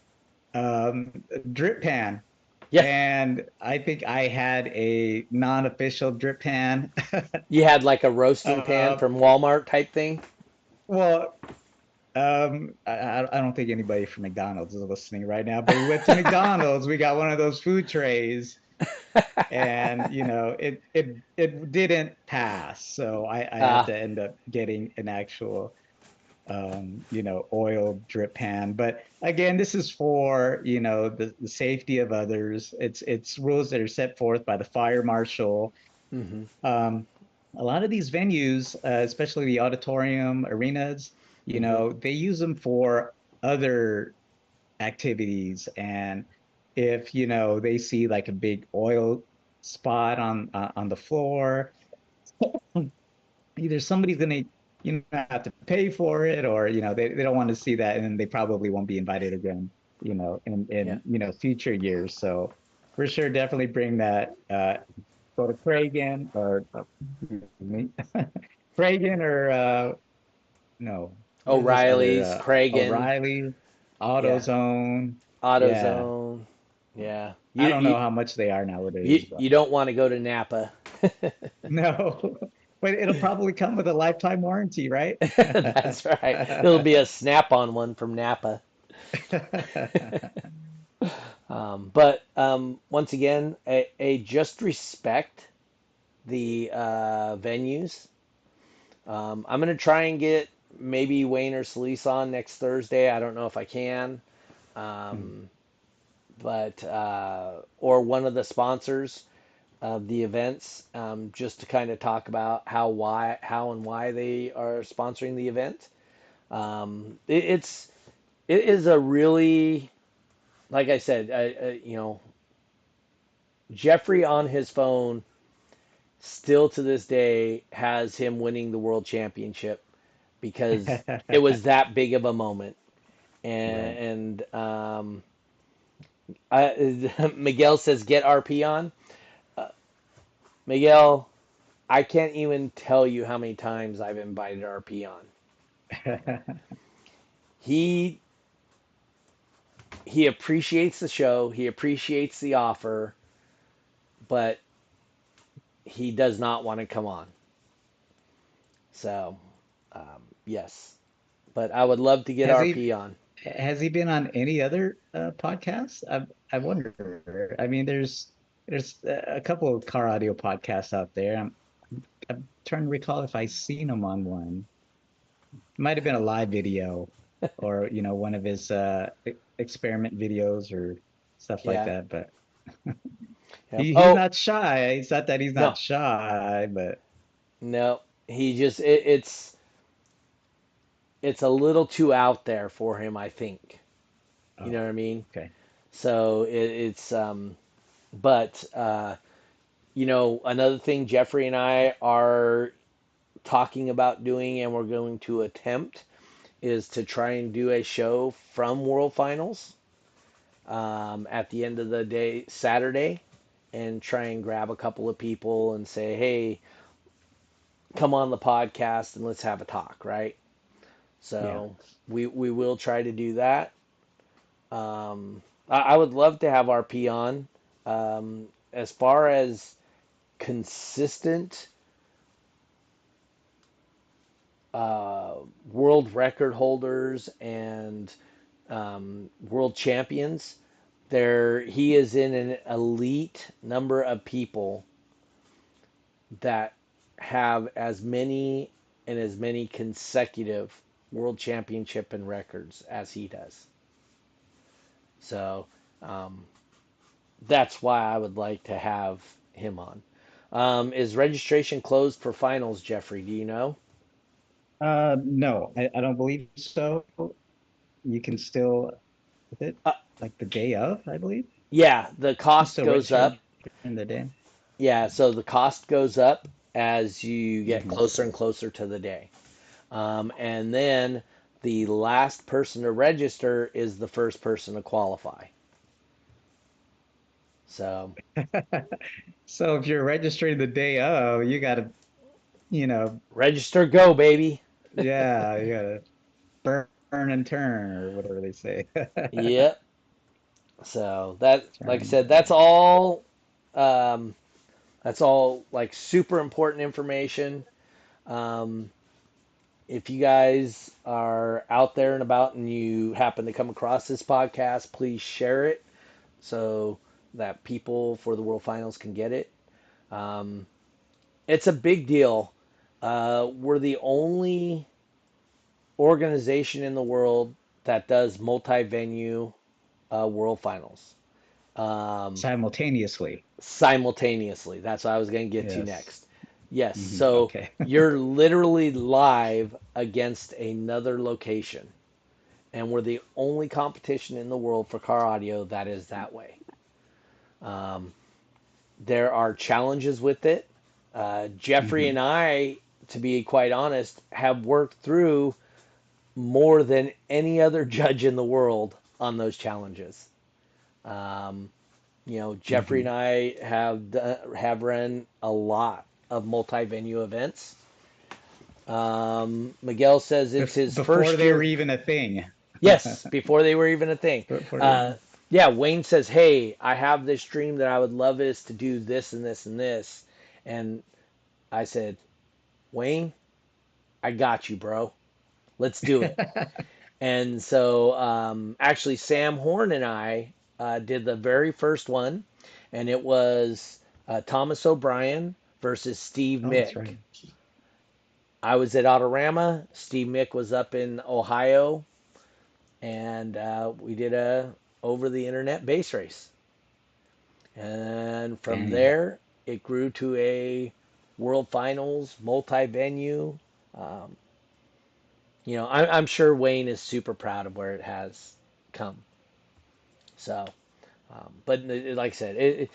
drip pan. Yeah. And I think I had a non-official drip pan. You had like a roasting pan uh, from Walmart type thing. well, I don't think anybody from McDonald's is listening right now, but we went to McDonald's. We got one of those food trays, and it didn't pass. So I had uh, to end up getting an actual oil drip pan. But again, this is for, the safety of others. It's rules that are set forth by the fire marshal. hmm Um, a lot of these venues, especially the auditorium arenas, hmm they use them for other activities. And if, they see like a big oil spot on the floor, either somebody's going to have to pay for it, or they don't want to see that, and they probably won't be invited again, Yeah. in future years. So for sure, definitely bring that. Go to Cragen or Cragen or no, what is this other O'Reilly's, Cragen. O'Reilly, Yeah. AutoZone. Yeah, AutoZone. Yeah. I don't know how much they are nowadays, but You don't want to go to Napa. no. But it'll probably come with a lifetime warranty, right? That's right. It'll be a snap-on one from Napa. But once again, just respect the venues. I'm gonna try and get maybe Wayne or Solis on next Thursday. I don't know if I can, um, but or one of the sponsors of the events, just to kind of talk about how and why they are sponsoring the event. It is a really, like I said, Jeffrey on his phone still to this day has him winning the world championship because it was that big of a moment. Right. Miguel says get RP on. Uh, Miguel, I can't even tell you how many times I've invited RP on. He he appreciates the show, he appreciates the offer, but he does not want to come on. So, yes, but I would love to get Has he RP on. has he been on any other podcasts? I wonder. I mean, there's a couple of car audio podcasts out there. I'm trying to recall if I seen him on one. It might have been a live video, or one of his experiment videos or stuff like Yeah. that. But Yep. He's Oh not shy. It's not that he's not no, shy, but no, he just it's a little too out there for him, I think. You know oh, what I mean? okay. So it's but another thing Jeffrey and I are talking about doing, and we're going to attempt, is to try and do a show from World Finals at the end of the day, Saturday, and try and grab a couple of people and say, hey, come on the podcast and let's have a talk, right? Yeah. So we will try to do that. I would love to have RP on. As far as consistent uh, world record holders and world champions, there he is in an elite number of people that have as many and as many consecutive world championship and records as he does. So um, that's why I would like to have him on. Is registration closed for finals, Jeffrey? Do you know? No, I don't believe so. You can still, is it Uh, like the day of, I believe? yeah, the You can cost still goes register up. during the day. Yeah, so the cost goes up as you get Hmm. closer and closer to the day. And then the last person to register is the first person to qualify. So So if you're registering the day of, you gotta, you know, register, go, baby. yeah, you gotta burn and turn or whatever they say. Yep. So that, like I Turn, said, that's burn. all. Um, that's all like super important information. Um, if you guys are out there and about and you happen to come across this podcast, please share it so that people for the World Finals can get it. Um, it's a big deal. We're the only organization in the world that does multi-venue World Finals Simultaneously. simultaneously. That's what I was going to get to Yes. next. Yes, Hmm. so Okay. you're literally live against another location, and we're the only competition in the world for car audio that is that way. Um, there are challenges with it. Jeffrey and Hmm. I, to be quite honest, have worked through more than any other judge in the world on those challenges. Um, Jeffrey and Hmm. I have run a lot of multi-venue events. Miguel says it's his Before first they were year. even a thing. Yes, before they were even a thing. Before they Uh, were, yeah, Wayne says, "Hey, I have this dream that I would love is to do this and this and this," and I said, "Wayne, I got you, bro. Let's do it." And so, actually, Sam Horn and I did the very first one, and it was Thomas O'Brien versus Steve oh, that's Mick. right. I was at Autorama. Steve Mick was up in Ohio, and we did a over the internet base race. And from Dang. there, it grew to a World Finals, multi-venue. Um, I'm sure Wayne is super proud of where it has come. So, but like I said,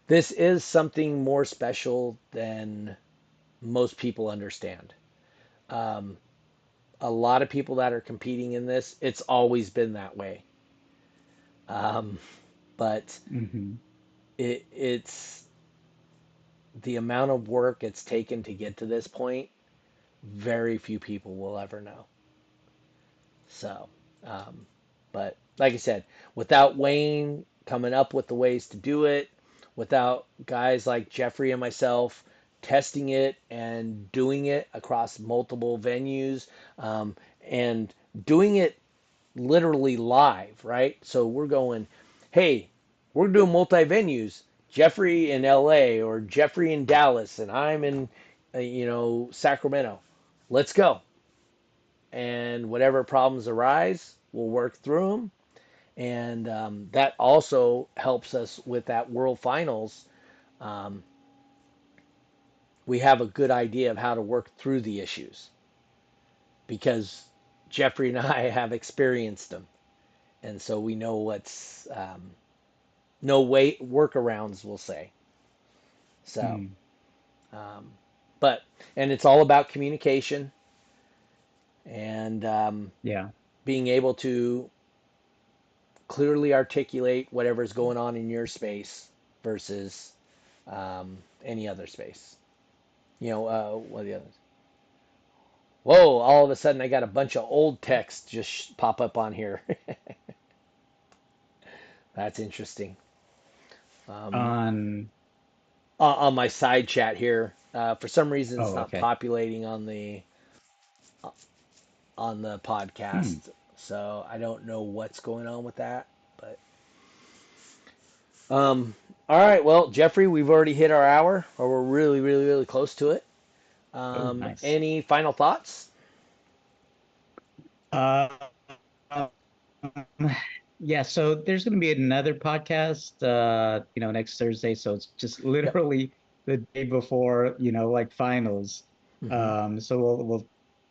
this is something more special than most people understand. Um, a lot of people that are competing in this, it's always been that way. Um, but Hmm. it's the amount of work it's taken to get to this point. Very few people will ever know. So, um, but like I said, without Wayne coming up with the ways to do it, without guys like Jeffrey and myself testing it and doing it across multiple venues, and doing it literally live, right? So we're going, hey, we're doing multi venues. Jeffrey in LA or Jeffrey in Dallas, and I'm in, Sacramento. Let's go. And whatever problems arise, we'll work through them. And that also helps us with that World Finals. Um, we have a good idea of how to work through the issues because Jeffrey and I have experienced them, and so we know what's no way workarounds. We'll say so, Mm, um, but and it's all about communication and yeah. being able to clearly articulate whatever's going on in your space versus any other space. What are the others? Whoa, all of a sudden I got a bunch of old text just pop up on here. That's interesting. Um, On on my side chat here, for some reason it's oh, not okay. populating on the Hmm. podcast, so I don't know what's going on with that. But um, all right, well, Jeffrey, we've already hit our hour, or we're really, really, really close to it. Oh, nice. Any final thoughts? Uh, yeah, so there's going to be another podcast, next Thursday. So it's just Yep. literally the day before, like finals. Hmm. So we'll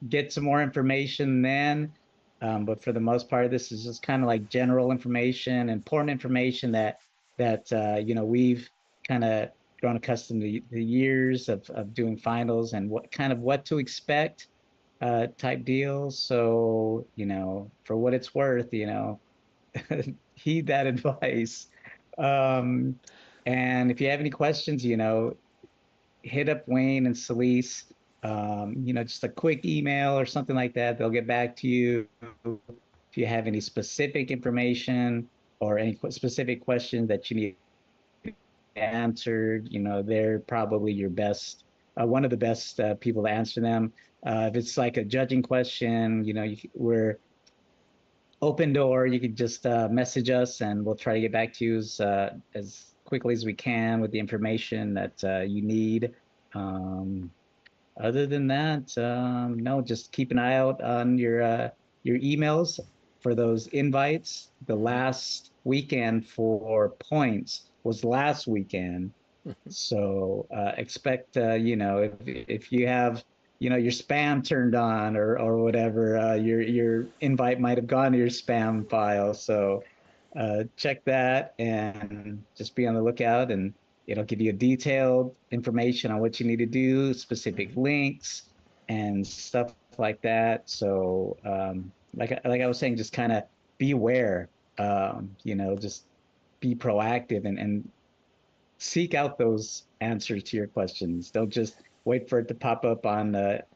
get some more information then. But for the most part, this is just kind of like general information, important information that we've kind of grown accustomed to the years of doing finals and what to expect type deals. So, for what it's worth, heed that advice. Um, and if you have any questions, hit up Wayne and Celise, just a quick email or something like that. They'll get back to you. If you have any specific information or any specific questions that you need answered, they're probably your best, one of the best people to answer them. If it's like a judging question, we're open door. You can just message us, and we'll try to get back to you as quickly as we can with the information that you need. Um, Other than that, no, just keep an eye out on your emails for those invites. The last weekend for points was last weekend, so expect, if you have, your spam turned on or whatever, your invite might have gone to your spam file. So check that and just be on the lookout, and it'll give you detailed information on what you need to do, specific links and stuff like that. So like I was saying, just kind of be aware, just be proactive and seek out those answers to your questions. Don't just wait for it to pop up on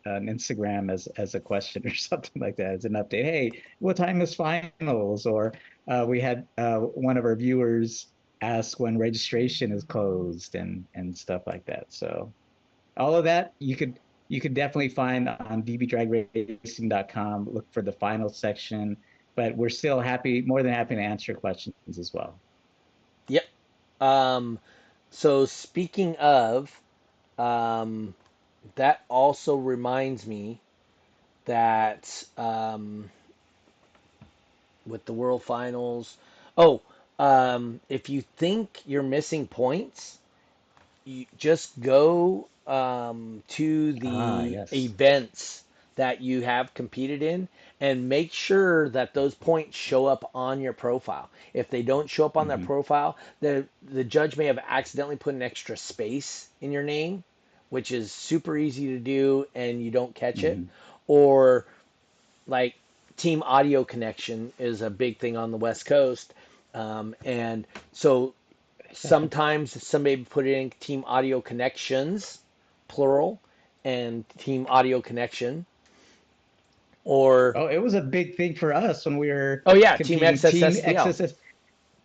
Instagram as a question or something like that, as an update. Hey, what time is finals? Or we had one of our viewers ask when registration is closed and stuff like that. So all of that you could definitely find on dbdragracing.com. Look for the final section, but we're still more than happy to answer questions as well. Yep. Um, so speaking of, um, that also reminds me that with the World Finals, oh, if you think you're missing points, you just go to Ah, the yes. events that you have competed in and make sure that those points show up on your profile. If they don't show up on that Hmm. profile, the judge may have accidentally put an extra space in your name, which is super easy to do and you don't catch it. Hmm. Or like team audio connection is a big thing on the West Coast. And so sometimes somebody put in team audio connections, plural, and team audio connection. Or, Oh, it was a big thing for us when we were oh yeah, team competing. Team XSSPL. XSS,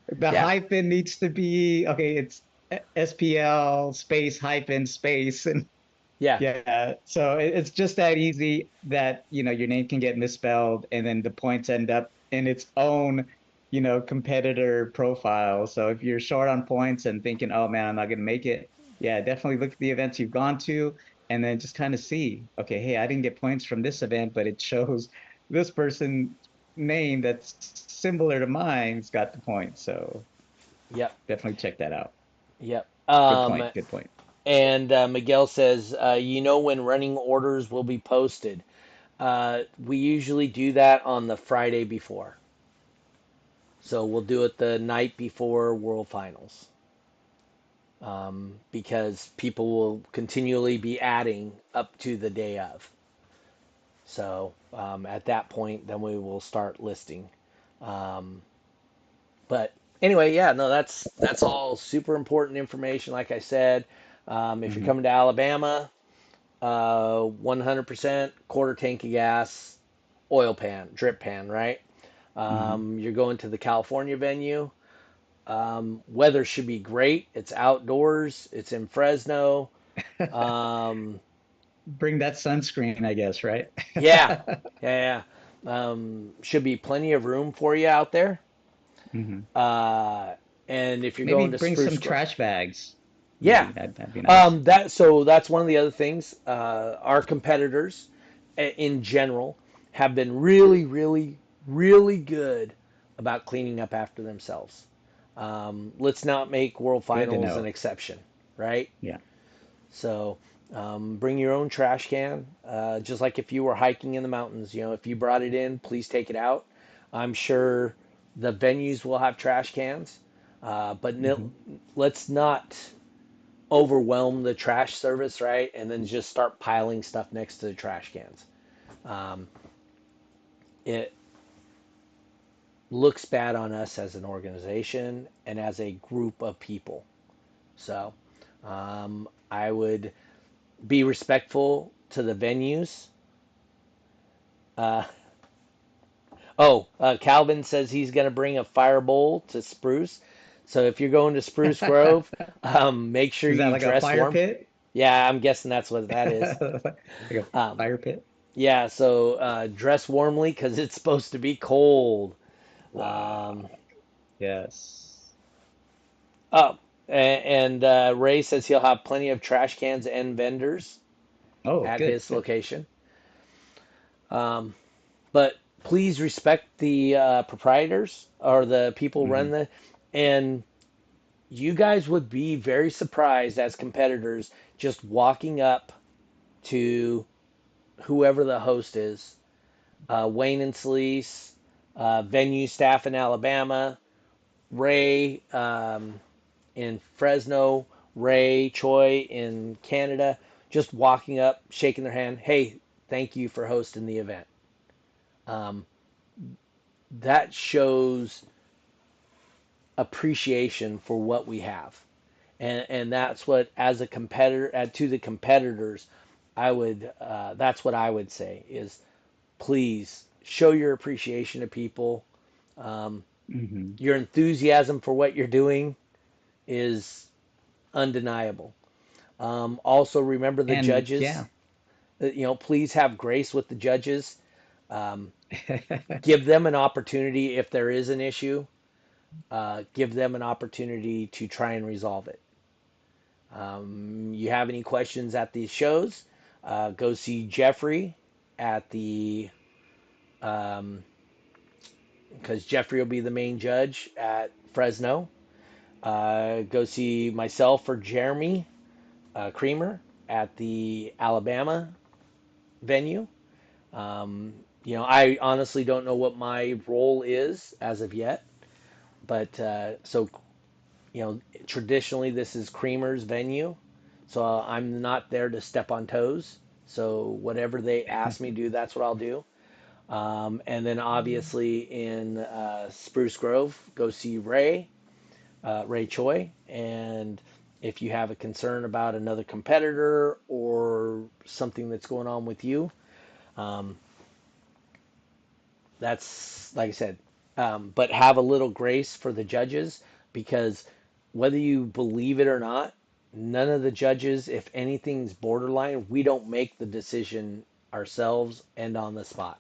the Yeah, hyphen needs to be okay. It's SPL space hyphen space, and yeah. yeah. So it's just that easy that your name can get misspelled, and then the points end up in its own competitor profile. So if you're short on points and thinking, oh man, I'm not gonna make it, yeah, definitely look at the events you've gone to, and then just kind of see, okay, hey, I didn't get points from this event, but it shows this person name that's similar to mine's got the point. So Yep. definitely check that out. Yep. Good point. Good point. And Miguel says, you know when running orders will be posted. We usually do that on the Friday before. So we'll do it the night before World Finals. Because people will continually be adding up to the day of. So at that point, then we will start listing. Um, but anyway, yeah, no, that's all super important information. Like I said, if you're Hmm. coming to Alabama, 100% quarter tank of gas, oil pan, drip pan, right? Hmm. You're going to the California venue. Weather should be great. It's outdoors. It's in Fresno. Um, Bring that sunscreen, I guess, right? yeah, yeah, yeah. Should be plenty of room for you out there. Hmm. Uh, and if you're Maybe going to bring Spruce some Grove, trash bags. yeah, Maybe that'd be nice. that's one of the other things. Our competitors, in general, have been really, really, really good about cleaning up after themselves. Let's not make World Good to Finals an know. exception, right? Yeah. So bring your own trash can, just like if you were hiking in the mountains. You know, if you brought it in, please take it out. I'm sure the venues will have trash cans, but Hmm. let's not overwhelm the trash service, right? And then just start piling stuff next to the trash cans. Um, it looks bad on us as an organization and as a group of people. So I would be respectful to the venues. Uh, Calvin says he's going to bring a fire bowl to Spruce. So if you're going to Spruce Grove, make sure Is that you like a dress fire warm. pit? Yeah, I'm guessing that's what that is. Like a Um, fire pit? yeah, so dress warmly because it's supposed to be cold. Um, Wow. Yes. oh, and Ray says he'll have plenty of trash cans and vendors Oh, at good, his good. location. Um, but please respect the proprietors or the people run Hmm. the, and you guys would be very surprised as competitors just walking up to whoever the host is, Wayne and Celise, venue staff in Alabama, Ray in Fresno, Ray Choi in Canada, just walking up, shaking their hand. Hey, thank you for hosting the event. Um, that shows appreciation for what we have. And that's what, as a competitor, to the competitors, I would that's what I would say is please show your appreciation to people. Um, Hmm. your enthusiasm for what you're doing is undeniable. Also, remember the And judges. yeah. Please have grace with the judges. Um, give them an opportunity if there is an issue. Give them an opportunity to try and resolve it. You have any questions at these shows? Go see Jeffrey at the um, because Jeffrey will be the main judge at Fresno. Go see myself or Jeremy Creamer at the Alabama venue. Um, I honestly don't know what my role is as of yet, but traditionally this is Creamer's venue, so I'm not there to step on toes. So whatever they ask me to do, that's what I'll do. And then obviously in Spruce Grove, go see Ray Choi. And if you have a concern about another competitor or something that's going on with you, um, that's like I said. But have a little grace for the judges because whether you believe it or not, none of the judges, if anything's borderline, we don't make the decision ourselves and on the spot.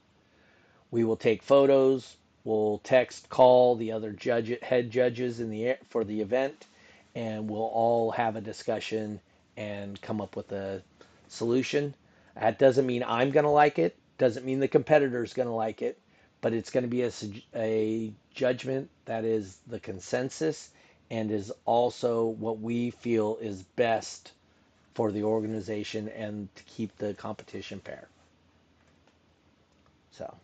We will take photos. We'll text, call the other head judges for the event, and we'll all have a discussion and come up with a solution. That doesn't mean I'm going to like it. Doesn't mean the competitor's going to like it. but it's going to be a judgment that is the consensus and is also what we feel is best for the organization and to keep the competition fair. So,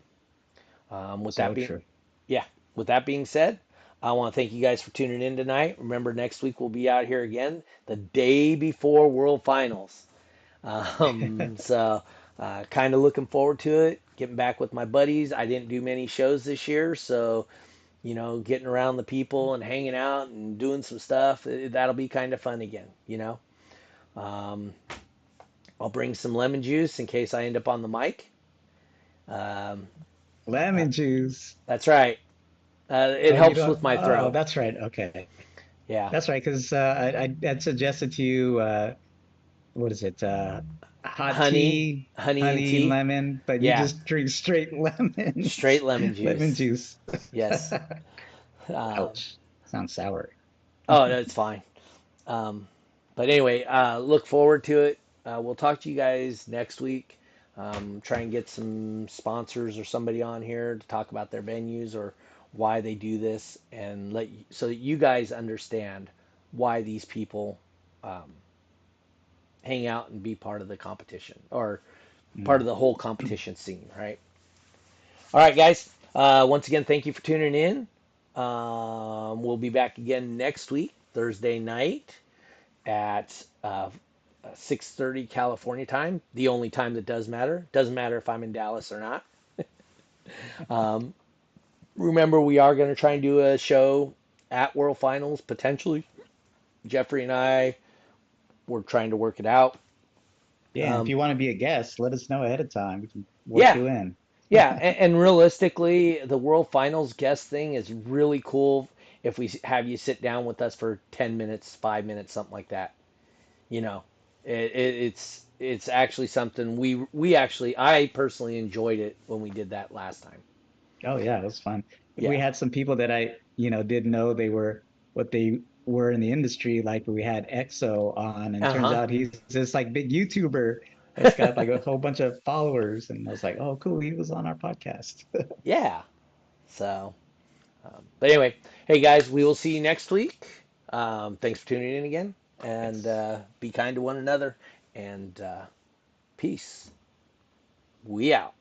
with that So being, true. yeah, with that being said, I want to thank you guys for tuning in tonight. Remember, next week we'll be out here again the day before World Finals. So, kind of looking forward to it. Getting back with my buddies. I didn't do many shows this year, so getting around the people and hanging out and doing some stuff, that'll be kind of fun again. Um, I'll bring some lemon juice in case I end up on the mic. Um, uh, Lemon juice. that's right. It Oh, you helps don't. with my Oh, throat. that's right. Okay, Yeah. that's right. Because I had suggested to you, what is it? Hot Honey, tea, honey and honey, tea. lemon, but you Yeah. just drink straight Straight lemons, lemon lemon juice. juice. Yes. Um, Ouch. Sounds sour. oh, no, it's fine. Um, but anyway, look forward to it. We'll talk to you guys next week. Try and get some sponsors or somebody on here to talk about their venues or why they do this, and so that you guys understand why these people um, hang out and be part of the competition or part of Mm. the whole competition scene, right? All right, guys. Once again, thank you for tuning in. We'll be back again next week, Thursday night at 6:30 California time, the only time that does matter. Doesn't matter if I'm in Dallas or not. Um, Remember, we are going to try and do a show at World Finals potentially. Jeffrey and I were trying to work it out. Yeah, and if Um, you want to be a guest, let us know ahead of time. We can work yeah, you in. yeah, and realistically, the World Finals guest thing is really cool if we have you sit down with us for 10 minutes, 5 minutes, something like that. You know, it's actually something we actually I personally enjoyed it when we did that last time. Oh yeah, it was fun. We Yeah. had some people that didn't know they were what they were in the industry. Like we had EXO on, and turns Uh-huh. out he's this like big YouTuber that's got like a whole bunch of followers. And I was like, oh, cool, he was on our podcast. Yeah. So, but anyway, hey guys, we will see you next week. Thanks for tuning in again, and Yes. be kind to one another. And peace. We out.